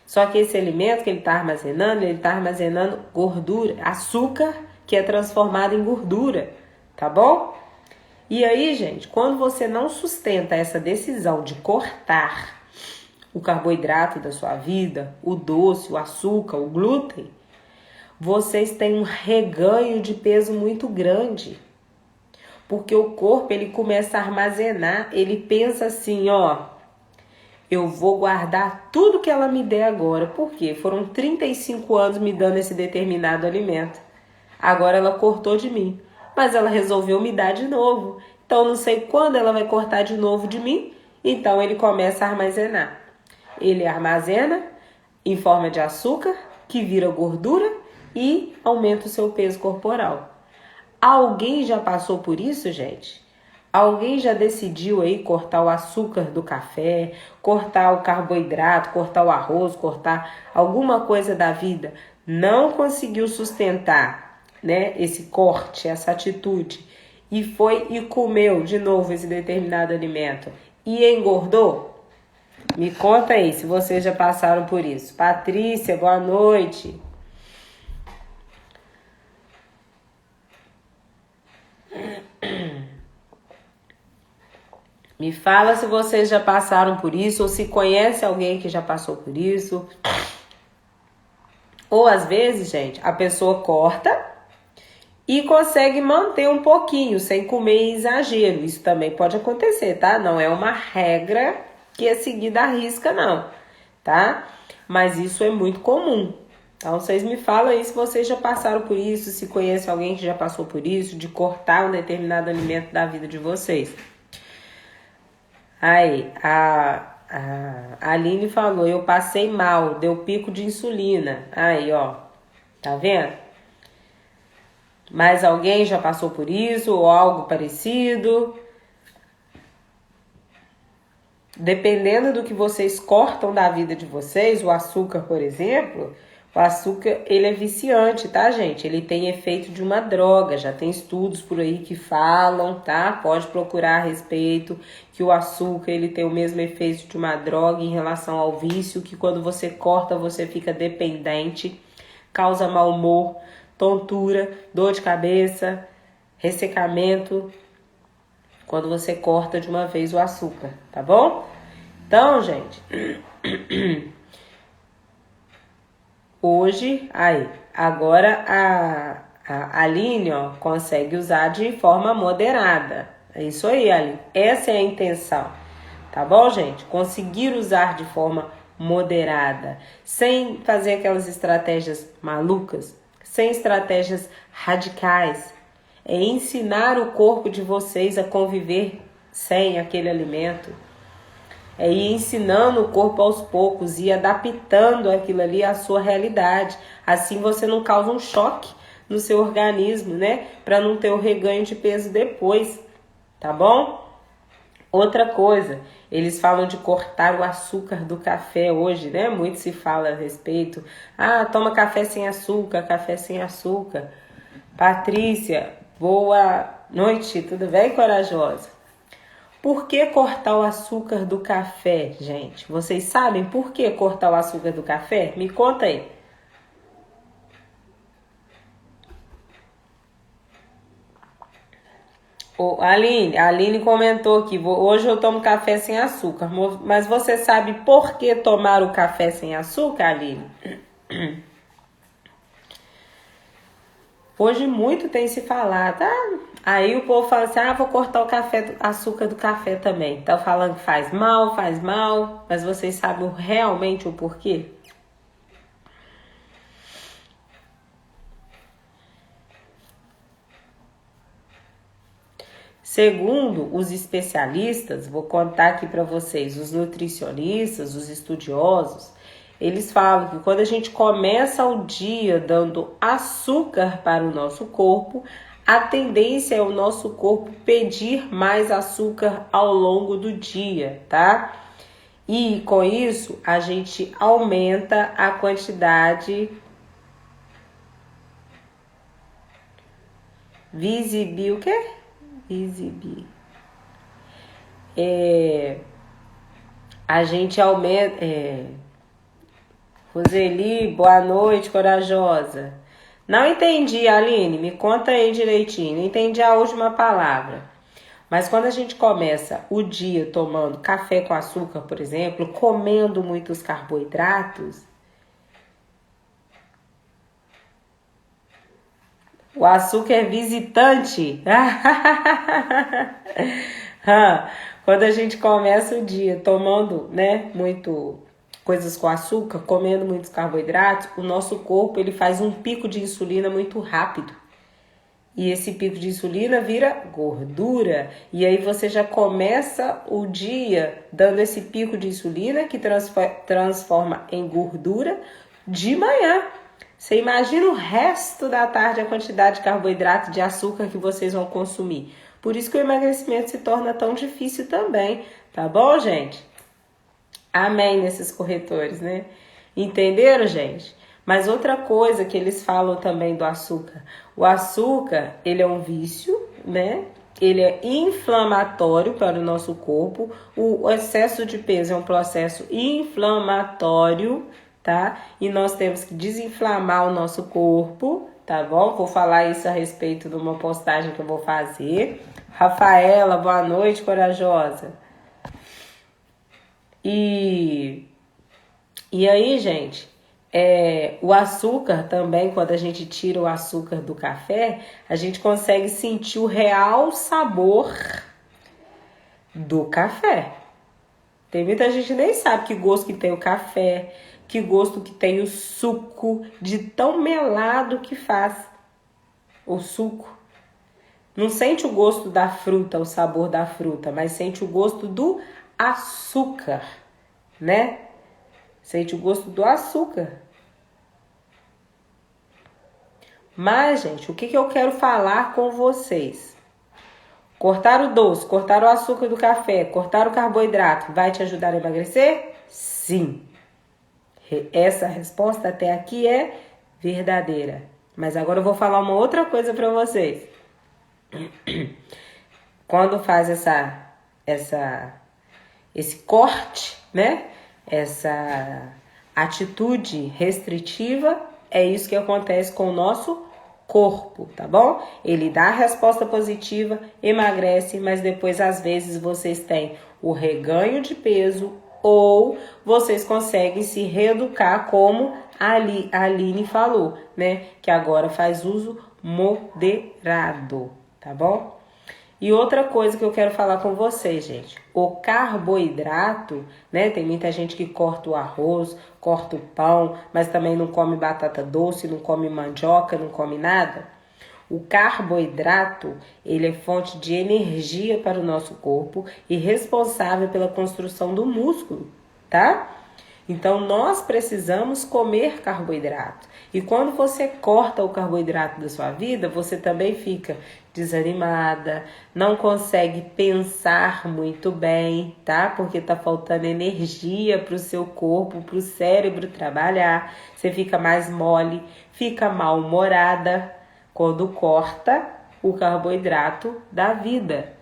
Só que esse alimento que ele está armazenando gordura, açúcar que é transformado em gordura, tá bom? E aí, gente, quando você não sustenta essa decisão de cortar o carboidrato da sua vida, o doce, o açúcar, o glúten, vocês têm um reganho de peso muito grande. Porque o corpo, ele começa a armazenar, ele pensa assim, eu vou guardar tudo que ela me der agora. Por quê? Foram 35 anos me dando esse determinado alimento. Agora ela cortou de mim, mas ela resolveu me dar de novo. Então não sei quando ela vai cortar de novo de mim. Então ele começa a armazenar. Ele armazena em forma de açúcar, que vira gordura e aumenta o seu peso corporal. Alguém já passou por isso, gente? Alguém já decidiu aí cortar o açúcar do café, cortar o carboidrato, cortar o arroz, cortar alguma coisa da vida? Não conseguiu sustentar, né, esse corte, essa atitude, e foi e comeu de novo esse determinado alimento e engordou? Me conta aí se vocês já passaram por isso. Patrícia, boa noite. Me fala se vocês já passaram por isso ou se conhece alguém que já passou por isso. Ou às vezes, gente, a pessoa corta e consegue manter um pouquinho sem comer em exagero. Isso também pode acontecer, tá? Não é uma regra que é seguida à risca, não, tá? Mas isso é muito comum. Então, vocês me falam aí se vocês já passaram por isso, se conhece alguém que já passou por isso, de cortar um determinado alimento da vida de vocês. Aí, a Aline falou, eu passei mal, deu pico de insulina. Aí, tá vendo? Mais alguém já passou por isso ou algo parecido? Dependendo do que vocês cortam da vida de vocês, o açúcar, por exemplo, o açúcar, ele é viciante, tá, gente? Ele tem efeito de uma droga, já tem estudos por aí que falam, tá? Pode procurar a respeito que o açúcar, ele tem o mesmo efeito de uma droga em relação ao vício, que quando você corta, você fica dependente, causa mau humor, tontura, dor de cabeça, ressecamento, quando você corta de uma vez o açúcar, tá bom? Então, gente, hoje, agora a Aline, consegue usar de forma moderada. É isso aí, Aline. Essa é a intenção, tá bom, gente? Conseguir usar de forma moderada, sem fazer aquelas estratégias malucas, sem estratégias radicais. É ensinar o corpo de vocês a conviver sem aquele alimento. É ir ensinando o corpo aos poucos e adaptando aquilo ali à sua realidade. Assim você não causa um choque no seu organismo, né? Para não ter o reganho de peso depois, tá bom? Outra coisa, eles falam de cortar o açúcar do café hoje, né? Muito se fala a respeito. Ah, toma café sem açúcar, café sem açúcar. Patrícia, boa noite, tudo bem, corajosa? Por que cortar o açúcar do café, gente? Vocês sabem por que cortar o açúcar do café? Me conta aí. A Aline comentou aqui, hoje eu tomo café sem açúcar, mas você sabe por que tomar o café sem açúcar, Aline? Hoje muito tem se falado, aí o povo fala assim, vou cortar o açúcar do café também. Tá falando que faz mal, mas vocês sabem realmente o porquê? Segundo os especialistas, vou contar aqui para vocês, os nutricionistas, os estudiosos, eles falam que quando a gente começa o dia dando açúcar para o nosso corpo, a tendência é o nosso corpo pedir mais açúcar ao longo do dia, tá? E com isso, a gente aumenta a quantidade visível, o quê? Exibir. A gente aumenta. Roseli, boa noite, corajosa. Não entendi, Aline, me conta aí direitinho. Não entendi a última palavra. Mas quando a gente começa o dia tomando café com açúcar, por exemplo, comendo muitos carboidratos, o açúcar é visitante. Quando a gente começa o dia tomando, né, muito coisas com açúcar, comendo muitos carboidratos, o nosso corpo ele faz um pico de insulina muito rápido. E esse pico de insulina vira gordura. E aí você já começa o dia dando esse pico de insulina que transforma em gordura de manhã. Você imagina o resto da tarde a quantidade de carboidrato, de açúcar que vocês vão consumir. Por isso que o emagrecimento se torna tão difícil também, tá bom, gente? Amém nesses corretores, né? Entenderam, gente? Mas outra coisa que eles falam também do açúcar. O açúcar, ele é um vício, né? Ele é inflamatório para o nosso corpo. O excesso de peso é um processo inflamatório, tá? E nós temos que desinflamar o nosso corpo, tá bom? Vou falar isso a respeito de uma postagem que eu vou fazer. Rafaela, boa noite, corajosa. E aí, gente, o açúcar também, quando a gente tira o açúcar do café, a gente consegue sentir o real sabor do café. Tem muita gente que nem sabe que gosto que tem o café, que gosto que tem o suco, de tão melado que faz o suco. Não sente o gosto da fruta, o sabor da fruta, mas sente o gosto do açúcar, né? Sente o gosto do açúcar. Mas, gente, o que eu quero falar com vocês? Cortar o doce, cortar o açúcar do café, cortar o carboidrato, vai te ajudar a emagrecer? Sim. Essa resposta até aqui é verdadeira. Mas agora eu vou falar uma outra coisa para vocês. Quando faz esse corte, né? Essa atitude restritiva, é isso que acontece com o nosso corpo, tá bom? Ele dá a resposta positiva, emagrece, mas depois às vezes vocês têm o reganho de peso ou vocês conseguem se reeducar, como a Aline falou, né? Que agora faz uso moderado, tá bom? E outra coisa que eu quero falar com vocês, gente, o carboidrato, né? Tem muita gente que corta o arroz, corta o pão, mas também não come batata doce, não come mandioca, não come nada. O carboidrato, ele é fonte de energia para o nosso corpo e responsável pela construção do músculo, tá? Então, nós precisamos comer carboidrato. E quando você corta o carboidrato da sua vida, você também fica desanimada, não consegue pensar muito bem, tá? Porque tá faltando energia para o seu corpo, para o cérebro trabalhar. Você fica mais mole, fica mal-humorada quando corta o carboidrato da vida.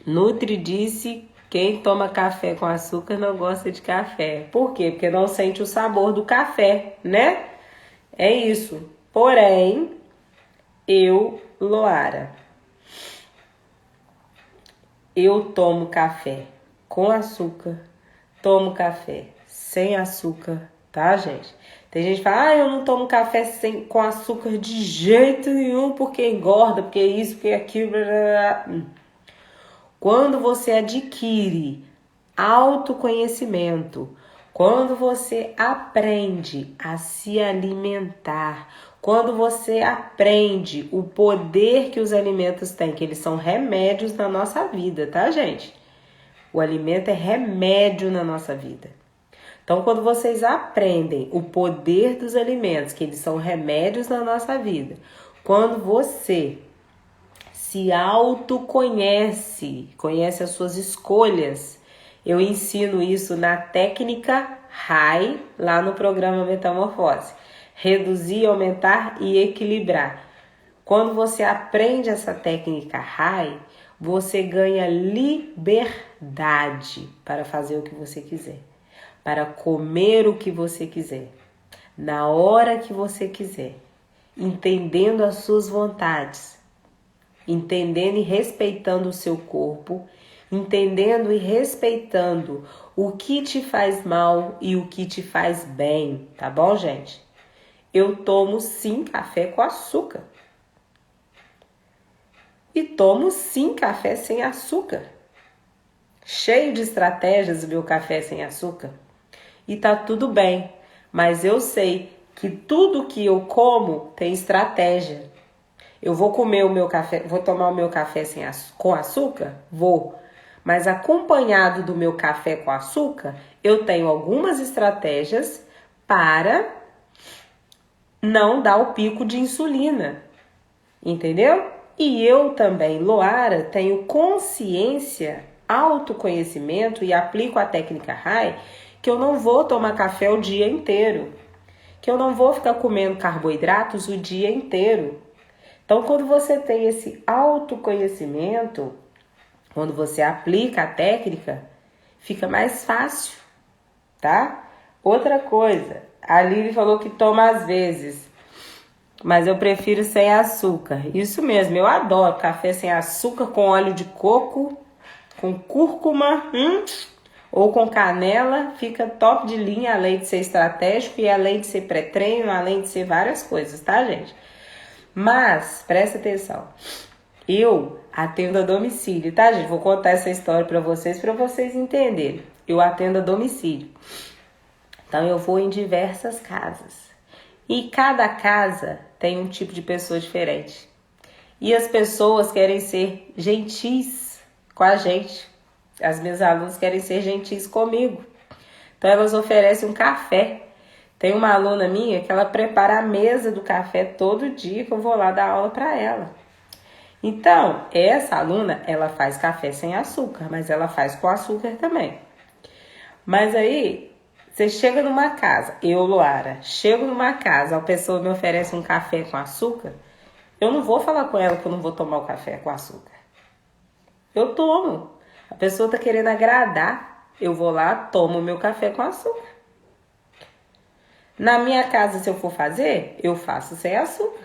Nutri disse: quem toma café com açúcar não gosta de café. Por quê? Porque não sente o sabor do café, né? É isso. Porém, eu, Loara, eu tomo café com açúcar, tomo café sem açúcar, tá, gente? Tem gente que fala, eu não tomo café com açúcar de jeito nenhum, porque engorda, porque isso, porque aquilo, blá, blá, blá. Quando você adquire autoconhecimento, quando você aprende a se alimentar, quando você aprende o poder que os alimentos têm, que eles são remédios na nossa vida, tá, gente? O alimento é remédio na nossa vida. Então, quando vocês aprendem o poder dos alimentos, que eles são remédios na nossa vida, quando você se autoconhece, conhece as suas escolhas. Eu ensino isso na técnica RAI, lá no programa Metamorfose. Reduzir, aumentar e equilibrar. Quando você aprende essa técnica RAI, você ganha liberdade para fazer o que você quiser, para comer o que você quiser, na hora que você quiser, entendendo as suas vontades, entendendo e respeitando o seu corpo, entendendo e respeitando o que te faz mal e o que te faz bem, tá bom, gente? Eu tomo sim café com açúcar. E tomo sim café sem açúcar. Cheio de estratégias o meu café sem açúcar. E tá tudo bem, mas eu sei que tudo que eu como tem estratégia. Eu vou comer o meu café, vou tomar o meu café com açúcar? Vou. Mas acompanhado do meu café com açúcar, eu tenho algumas estratégias para não dar o pico de insulina. Entendeu? E eu também, Loara, tenho consciência, autoconhecimento e aplico a técnica RAI que eu não vou tomar café o dia inteiro. Que eu não vou ficar comendo carboidratos o dia inteiro. Então, quando você tem esse autoconhecimento, quando você aplica a técnica, fica mais fácil, tá? Outra coisa, a Lili falou que toma às vezes, mas eu prefiro sem açúcar. Isso mesmo, eu adoro café sem açúcar, com óleo de coco, com cúrcuma, ou com canela, fica top de linha, além de ser estratégico e além de ser pré-treino, além de ser várias coisas, tá, gente? Mas, presta atenção, eu atendo a domicílio, tá, gente? Vou contar essa história para vocês entenderem. Eu atendo a domicílio. Então, eu vou em diversas casas. E cada casa tem um tipo de pessoa diferente. E as pessoas querem ser gentis com a gente. As minhas alunas querem ser gentis comigo. Então, elas oferecem um café. Tem uma aluna minha que ela prepara a mesa do café todo dia que eu vou lá dar aula para ela. Então, essa aluna, ela faz café sem açúcar, mas ela faz com açúcar também. Mas aí, você chega numa casa, eu, Loara, chego numa casa, a pessoa me oferece um café com açúcar, eu não vou falar com ela que eu não vou tomar o café com açúcar. Eu tomo. A pessoa tá querendo agradar, eu vou lá, tomo o meu café com açúcar. Na minha casa, se eu for fazer, eu faço sem açúcar.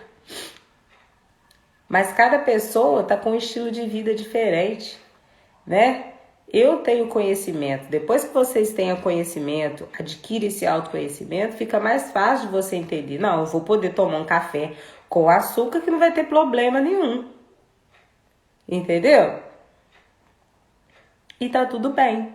Mas cada pessoa tá com um estilo de vida diferente, né? Eu tenho conhecimento. Depois que vocês tenham conhecimento, adquire esse autoconhecimento, fica mais fácil de você entender. Não, eu vou poder tomar um café com açúcar que não vai ter problema nenhum. Entendeu? E tá tudo bem,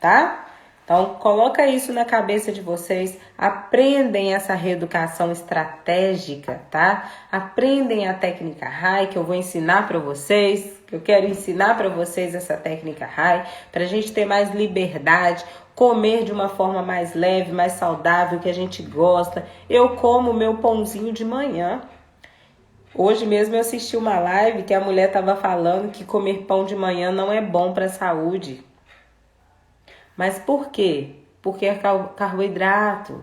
tá? Então, coloca isso na cabeça de vocês, aprendem essa reeducação estratégica, tá? Aprendem a técnica RAI, que eu vou ensinar para vocês, que eu quero ensinar para vocês essa técnica RAI, para a gente ter mais liberdade, comer de uma forma mais leve, mais saudável, que a gente gosta. Eu como meu pãozinho de manhã. Hoje mesmo eu assisti uma live que a mulher estava falando que comer pão de manhã não é bom para a saúde. Mas por quê? Porque é carboidrato.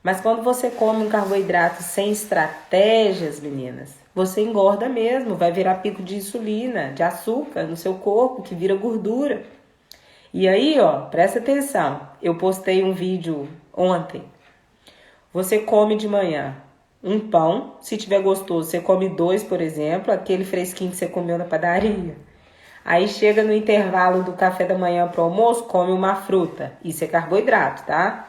Mas quando você come um carboidrato sem estratégias, meninas, você engorda mesmo, vai virar pico de insulina, de açúcar no seu corpo, que vira gordura. E aí, ó, presta atenção, eu postei um vídeo ontem. Você come de manhã um pão, se tiver gostoso, você come 2, por exemplo, aquele fresquinho que você comeu na padaria. Aí chega no intervalo do café da manhã pro almoço, come uma fruta. Isso é carboidrato, tá?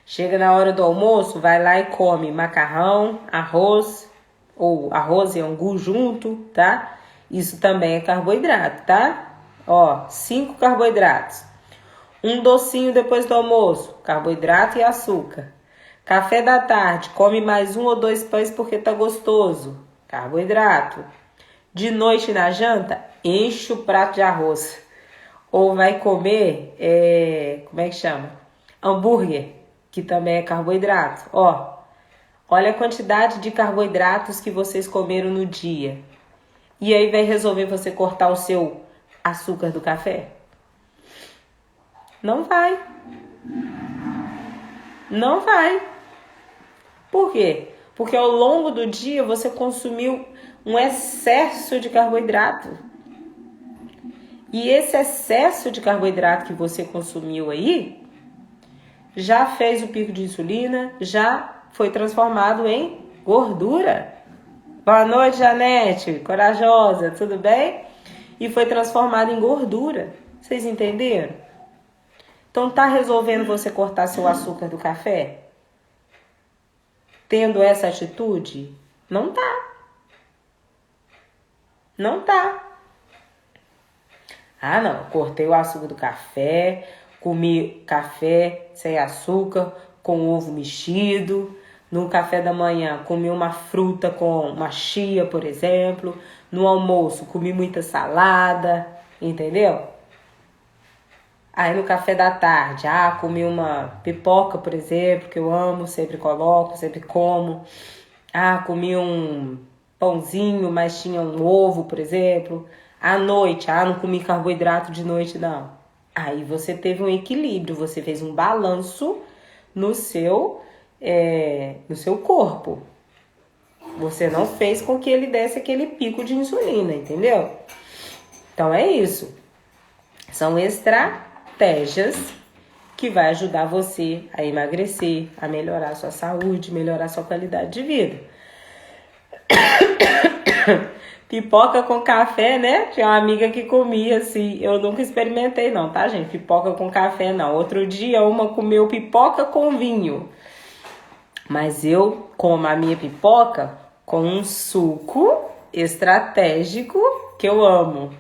Chega na hora do almoço, vai lá e come macarrão, arroz, ou arroz e angu junto, tá? Isso também é carboidrato, tá? Ó, 5 carboidratos. Um docinho depois do almoço, carboidrato e açúcar. Café da tarde, come mais 1 ou 2 pães porque tá gostoso, carboidrato. De noite na janta, enche o prato de arroz. Ou vai comer, como é que chama? Hambúrguer, que também é carboidrato. Ó, olha a quantidade de carboidratos que vocês comeram no dia. E aí vai resolver você cortar o seu açúcar do café? Não vai. Não vai. Por quê? Porque ao longo do dia você consumiu um excesso de carboidrato. E esse excesso de carboidrato que você consumiu aí já fez o pico de insulina, já foi transformado em gordura. Boa noite, Janete, corajosa, tudo bem? E foi transformado em gordura. Vocês entenderam? Então tá resolvendo você cortar seu açúcar do café? Tendo essa atitude? Não tá. Não tá. Ah, não. Cortei o açúcar do café, comi café sem açúcar, com ovo mexido. No café da manhã, comi uma fruta com uma chia, por exemplo. No almoço, comi muita salada, entendeu? Aí no café da tarde, comi uma pipoca, por exemplo, que eu amo, sempre coloco, sempre como. Comi um pãozinho, mas tinha um ovo, por exemplo. À noite, não comi carboidrato de noite, não. Aí você teve um equilíbrio, você fez um balanço no seu corpo. Você não fez com que ele desse aquele pico de insulina, entendeu? Então é isso. São estratégias que vai ajudar você a emagrecer, a melhorar a sua saúde, melhorar a sua qualidade de vida. Pipoca com café, né? Tinha uma amiga que comia assim. Eu nunca experimentei não, tá, gente? Pipoca com café não. Outro dia uma comeu pipoca com vinho. Mas eu como a minha pipoca com um suco estratégico que eu amo.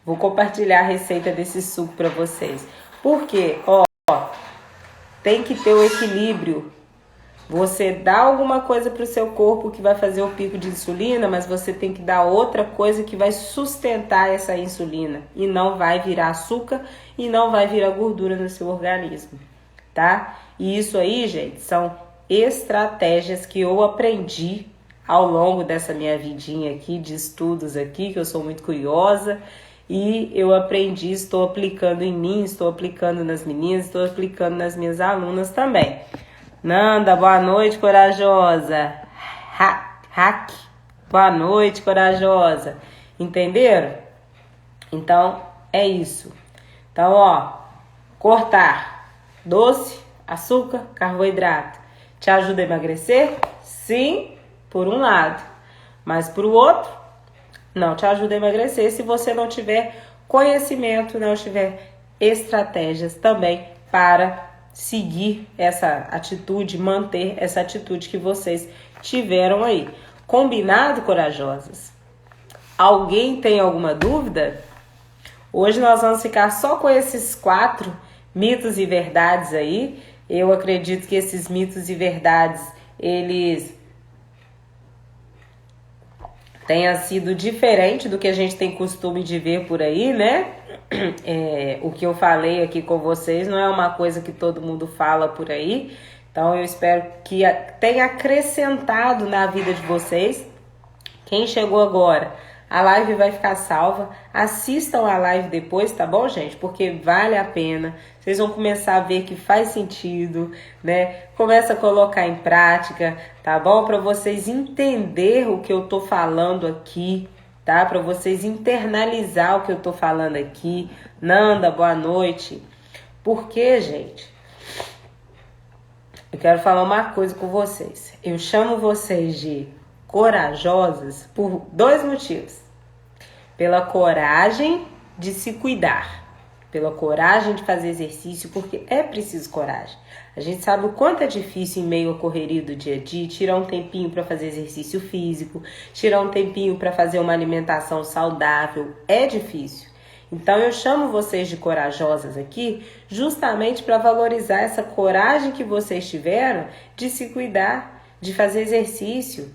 Vou compartilhar a receita desse suco para vocês. Por quê? Tem que ter o equilíbrio. Você dá alguma coisa para o seu corpo que vai fazer o pico de insulina, mas você tem que dar outra coisa que vai sustentar essa insulina. E não vai virar açúcar e não vai virar gordura no seu organismo, tá? E isso aí, gente, são estratégias que eu aprendi ao longo dessa minha vidinha aqui, de estudos aqui, que eu sou muito curiosa. E eu aprendi, estou aplicando em mim, estou aplicando nas meninas, estou aplicando nas minhas alunas também. Nanda, boa noite, corajosa. Hack, boa noite, corajosa. Entenderam? Então, é isso. Então, cortar doce, açúcar, carboidrato. Te ajuda a emagrecer? Sim, por um lado. Mas por outro, não te ajuda a emagrecer se você não tiver conhecimento, não tiver estratégias também para seguir essa atitude, manter essa atitude que vocês tiveram aí. Combinado, corajosas? Alguém tem alguma dúvida? Hoje nós vamos ficar só com esses 4 mitos e verdades aí. Eu acredito que esses mitos e verdades, eles tenha sido diferente do que a gente tem costume de ver por aí, né? O que eu falei aqui com vocês não é uma coisa que todo mundo fala por aí. Então eu espero que tenha acrescentado na vida de vocês. Quem chegou agora, a live vai ficar salva. Assistam a live depois, tá bom, gente? Porque vale a pena. Vocês vão começar a ver que faz sentido, né? Começa a colocar em prática, tá bom? Para vocês entenderem o que eu tô falando aqui, tá? Para vocês internalizar o que eu tô falando aqui. Nanda, boa noite. Porque, gente, eu quero falar uma coisa com vocês. Eu chamo vocês de corajosas por 2 motivos. Pela coragem de se cuidar, pela coragem de fazer exercício, porque é preciso coragem. A gente sabe o quanto é difícil em meio à correria do dia a dia, tirar um tempinho para fazer exercício físico, tirar um tempinho para fazer uma alimentação saudável, é difícil. Então eu chamo vocês de corajosas aqui justamente para valorizar essa coragem que vocês tiveram de se cuidar, de fazer exercício,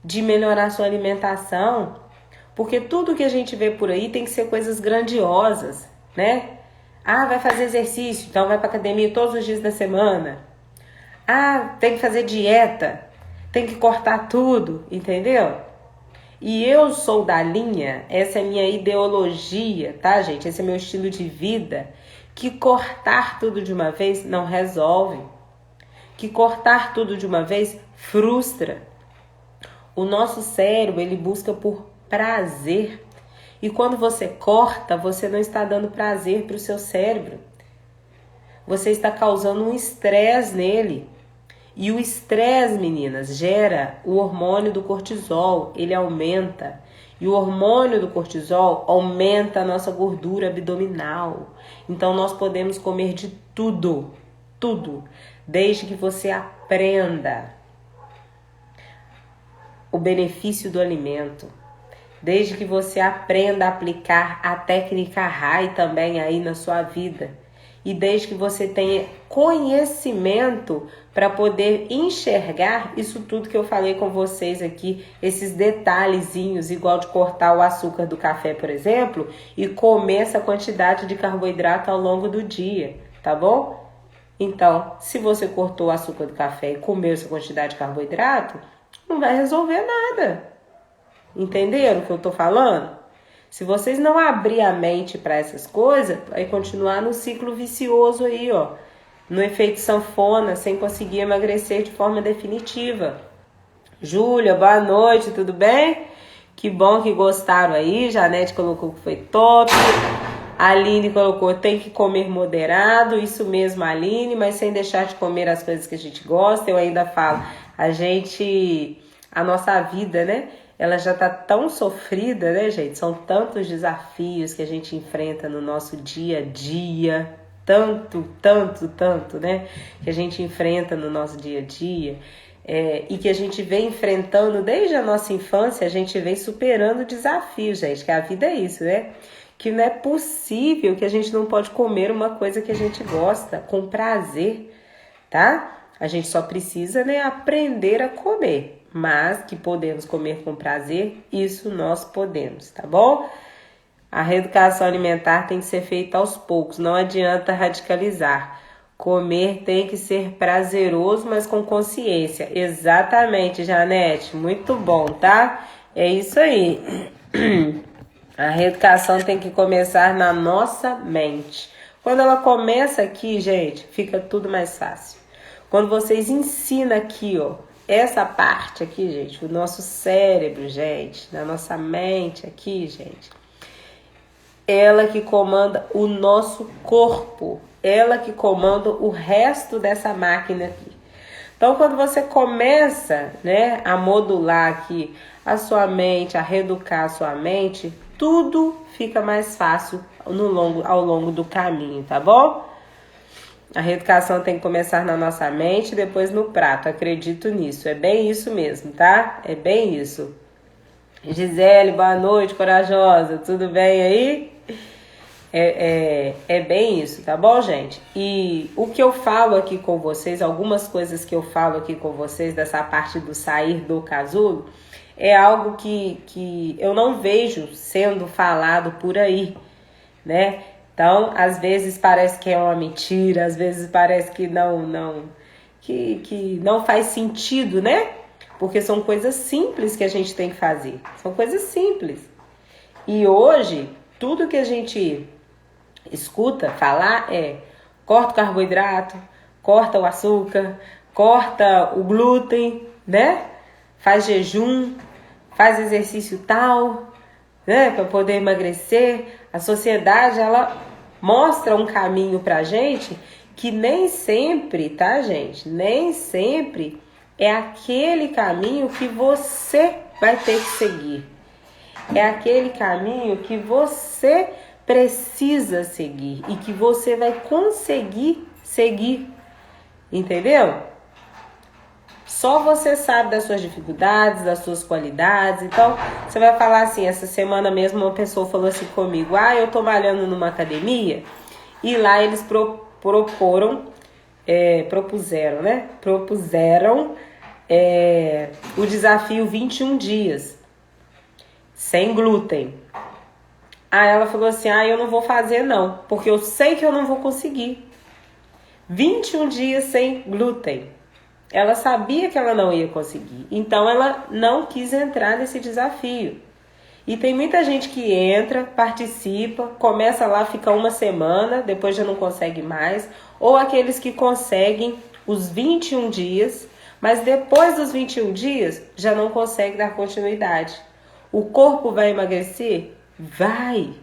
de melhorar sua alimentação, porque tudo que a gente vê por aí tem que ser coisas grandiosas, né? Ah, vai fazer exercício, então vai para academia todos os dias da semana. Ah, tem que fazer dieta, tem que cortar tudo, entendeu? E eu sou da linha, essa é minha ideologia, tá, gente? Esse é meu estilo de vida, que cortar tudo de uma vez não resolve, que cortar tudo de uma vez frustra. O nosso cérebro, ele busca por prazer. E quando você corta, você não está dando prazer para o seu cérebro. Você está causando um estresse nele. E o estresse, meninas, gera o hormônio do cortisol. Ele aumenta. E o hormônio do cortisol aumenta a nossa gordura abdominal. Então nós podemos comer de tudo. Tudo. Desde que você aprenda o benefício do alimento, desde que você aprenda a aplicar a técnica RAI também aí na sua vida, e desde que você tenha conhecimento para poder enxergar isso tudo que eu falei com vocês aqui, esses detalhezinhos, igual de cortar o açúcar do café, por exemplo, e comer essa quantidade de carboidrato ao longo do dia, tá bom? Então, se você cortou o açúcar do café e comeu essa quantidade de carboidrato, não vai resolver nada. Entenderam o que eu tô falando? Se vocês não abrir a mente para essas coisas, vai continuar no ciclo vicioso aí, ó. No efeito sanfona, sem conseguir emagrecer de forma definitiva. Júlia, boa noite, tudo bem? Que bom que gostaram aí. Janete colocou que foi top. A Aline colocou, tem que comer moderado. Isso mesmo, Aline, mas sem deixar de comer as coisas que a gente gosta. Eu ainda falo, a nossa vida, né? Ela já tá tão sofrida, né, gente? São tantos desafios que a gente enfrenta no nosso dia a dia. Tanto, né? Que a gente enfrenta no nosso dia a dia. E que a gente vem enfrentando desde a nossa infância, a gente vem superando desafios, gente. Que a vida é isso, né? Que não é possível que a gente não pode comer uma coisa que a gente gosta com prazer, tá? A gente só precisa, né, aprender a comer, mas que podemos comer com prazer, isso nós podemos, tá bom? A reeducação alimentar tem que ser feita aos poucos, não adianta radicalizar. Comer tem que ser prazeroso, mas com consciência. Exatamente, Janete, muito bom, tá? É isso aí. A reeducação tem que começar na nossa mente. Quando ela começa aqui, gente, fica tudo mais fácil. Quando vocês ensinam aqui, ó, essa parte aqui, gente, o nosso cérebro, gente, na nossa mente aqui, gente, ela que comanda o nosso corpo, ela que comanda o resto dessa máquina aqui. Então, quando você começa, né, a modular aqui a sua mente, a reeducar a sua mente, tudo fica mais fácil ao longo do caminho, tá bom? A reeducação tem que começar na nossa mente e depois no prato, acredito nisso. É bem isso mesmo, tá? É bem isso. Gisele, boa noite, corajosa, tudo bem aí? É bem isso, tá bom, gente? E o que eu falo aqui com vocês, algumas coisas que eu falo aqui com vocês dessa parte do sair do casulo, é algo que eu não vejo sendo falado por aí, né? Então, às vezes parece que é uma mentira, às vezes parece que que não faz sentido, né? Porque são coisas simples que a gente tem que fazer. São coisas simples. E hoje, tudo que a gente escuta falar corta o carboidrato, corta o açúcar, corta o glúten, né? Faz jejum, faz exercício tal, né? Para poder emagrecer. A sociedade, ela mostra um caminho pra gente que nem sempre, tá, gente? Nem sempre é aquele caminho que você vai ter que seguir. É aquele caminho que você precisa seguir e que você vai conseguir seguir, entendeu? Só você sabe das suas dificuldades, das suas qualidades. Então, você vai falar assim, essa semana mesmo uma pessoa falou assim comigo, eu tô malhando numa academia e lá eles propuseram o desafio 21 dias, sem glúten. Aí ela falou assim, eu não vou fazer não, porque eu sei que eu não vou conseguir. 21 dias sem glúten. Ela sabia que ela não ia conseguir, então ela não quis entrar nesse desafio. E tem muita gente que entra, participa, começa lá, fica uma semana, depois já não consegue mais. Ou aqueles que conseguem os 21 dias, mas depois dos 21 dias já não consegue dar continuidade. O corpo vai emagrecer? Vai.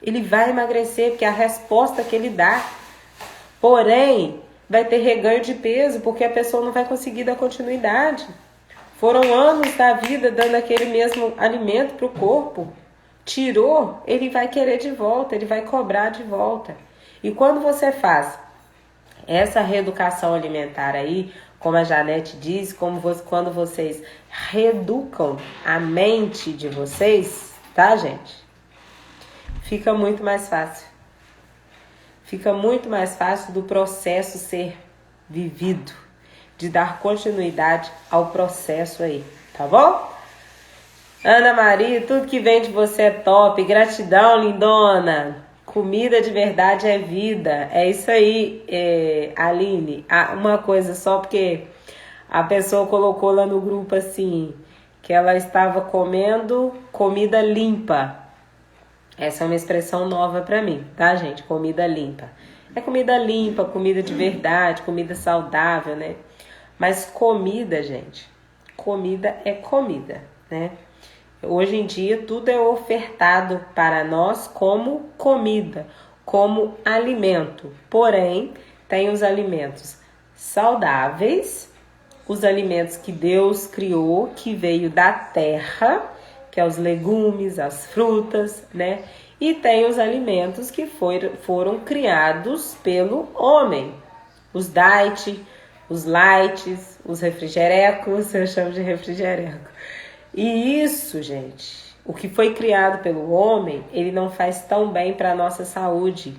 Ele vai emagrecer, porque é a resposta que ele dá. Porém, vai ter reganho de peso, porque a pessoa não vai conseguir dar continuidade. Foram anos da vida dando aquele mesmo alimento para o corpo. Tirou, ele vai querer de volta, ele vai cobrar de volta. E quando você faz essa reeducação alimentar aí, como a Janete diz, quando vocês reeducam a mente de vocês, tá, gente? Fica muito mais fácil. Fica muito mais fácil do processo ser vivido, de dar continuidade ao processo aí, tá bom? Ana Maria, tudo que vem de você é top. Gratidão, lindona. Comida de verdade é vida. É isso aí, Aline. Uma coisa só, porque a pessoa colocou lá no grupo assim, que ela estava comendo comida limpa. Essa é uma expressão nova pra mim, tá, gente? Comida limpa. É comida limpa, comida de verdade, comida saudável, né? Mas comida, gente, comida é comida, né? Hoje em dia tudo é ofertado para nós como comida, como alimento. Porém, tem os alimentos saudáveis, os alimentos que Deus criou, que veio da terra, que é os legumes, as frutas, né? E tem os alimentos que foram criados pelo homem, os diet, os lights, os refrigerecos, eu chamo de refrigereco. E isso, gente, o que foi criado pelo homem, ele não faz tão bem para a nossa saúde.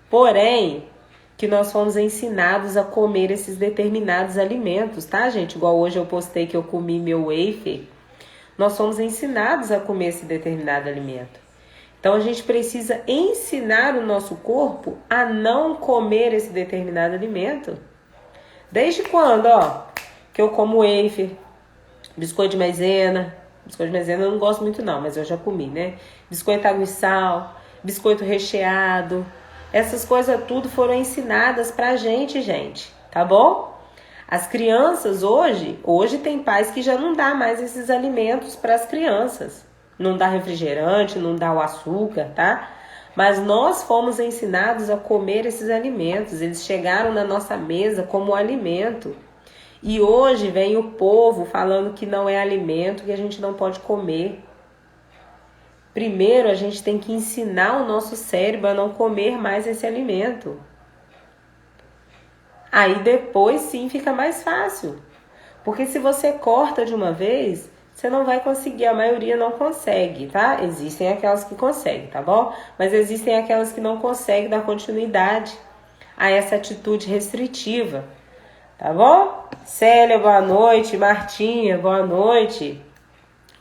Porém, que nós fomos ensinados a comer esses determinados alimentos, tá, gente? Igual hoje eu postei que eu comi meu wafer. Nós somos ensinados a comer esse determinado alimento. Então a gente precisa ensinar o nosso corpo a não comer esse determinado alimento. Desde quando, que eu como wafer, biscoito de maisena. Biscoito de maisena eu não gosto muito não, mas eu já comi, né? Biscoito água e sal, biscoito recheado. Essas coisas tudo foram ensinadas pra gente, tá bom? As crianças hoje tem pais que já não dá mais esses alimentos para as crianças. Não dá refrigerante, não dá o açúcar, tá? Mas nós fomos ensinados a comer esses alimentos. Eles chegaram na nossa mesa como alimento. E hoje vem o povo falando que não é alimento, que a gente não pode comer. Primeiro a gente tem que ensinar o nosso cérebro a não comer mais esse alimento. Aí depois sim fica mais fácil. Porque se você corta de uma vez, você não vai conseguir, a maioria não consegue, tá? Existem aquelas que conseguem, tá bom? Mas existem aquelas que não conseguem dar continuidade a essa atitude restritiva, tá bom? Célia, boa noite. Martinha, boa noite.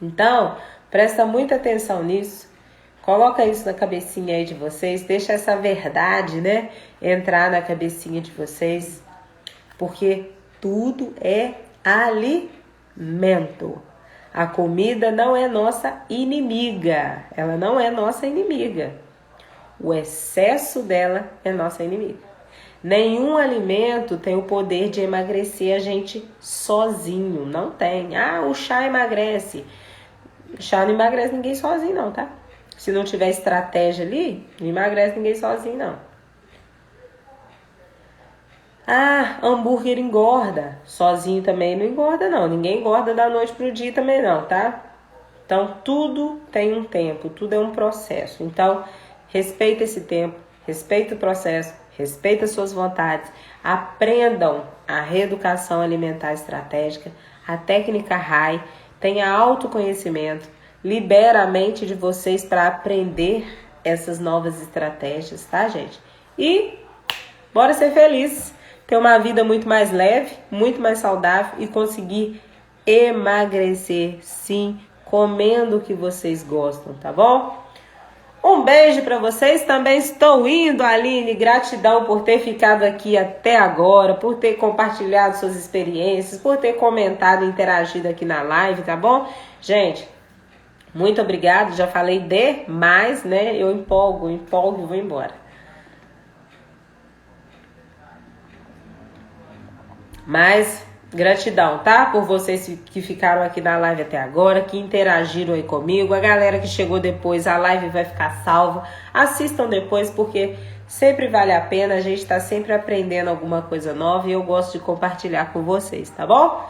Então, presta muita atenção nisso. Coloca isso na cabecinha aí de vocês. Deixa essa verdade, né, entrar na cabecinha de vocês. Porque tudo é alimento. A comida não é nossa inimiga. Ela não é nossa inimiga. O excesso dela é nossa inimiga. Nenhum alimento tem o poder de emagrecer a gente sozinho. Não tem. Ah, o chá emagrece. O chá não emagrece ninguém sozinho não, tá? Se não tiver estratégia ali, não emagrece ninguém sozinho não. Ah, hambúrguer engorda. Sozinho também não engorda não. Ninguém engorda da noite pro dia também não, tá? Então tudo tem um tempo, tudo é um processo. Então respeita esse tempo, respeita o processo. Respeita suas vontades, aprendam a reeducação alimentar estratégica, a técnica RAI, tenha autoconhecimento, libera a mente de vocês para aprender essas novas estratégias, tá, gente? E bora ser feliz, ter uma vida muito mais leve, muito mais saudável e conseguir emagrecer, sim, comendo o que vocês gostam, tá bom? Um beijo para vocês, também estou indo, Aline, gratidão por ter ficado aqui até agora, por ter compartilhado suas experiências, por ter comentado e interagido aqui na live, tá bom? Gente, muito obrigado, já falei demais, né? Eu empolgo e vou embora. Mas gratidão, tá? Por vocês que ficaram aqui na live até agora, que interagiram aí comigo. A galera que chegou depois, a live vai ficar salva. Assistam depois, porque sempre vale a pena. A gente tá sempre aprendendo alguma coisa nova e eu gosto de compartilhar com vocês, tá bom?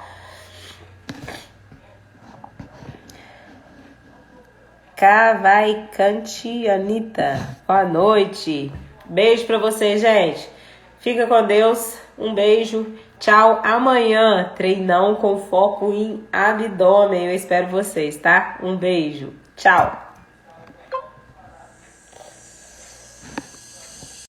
Cavaicante Anitta, boa noite. Beijo pra vocês, gente. Fica com Deus. Um beijo. Tchau. Amanhã, treinão com foco em abdômen. Eu espero vocês, tá? Um beijo. Tchau.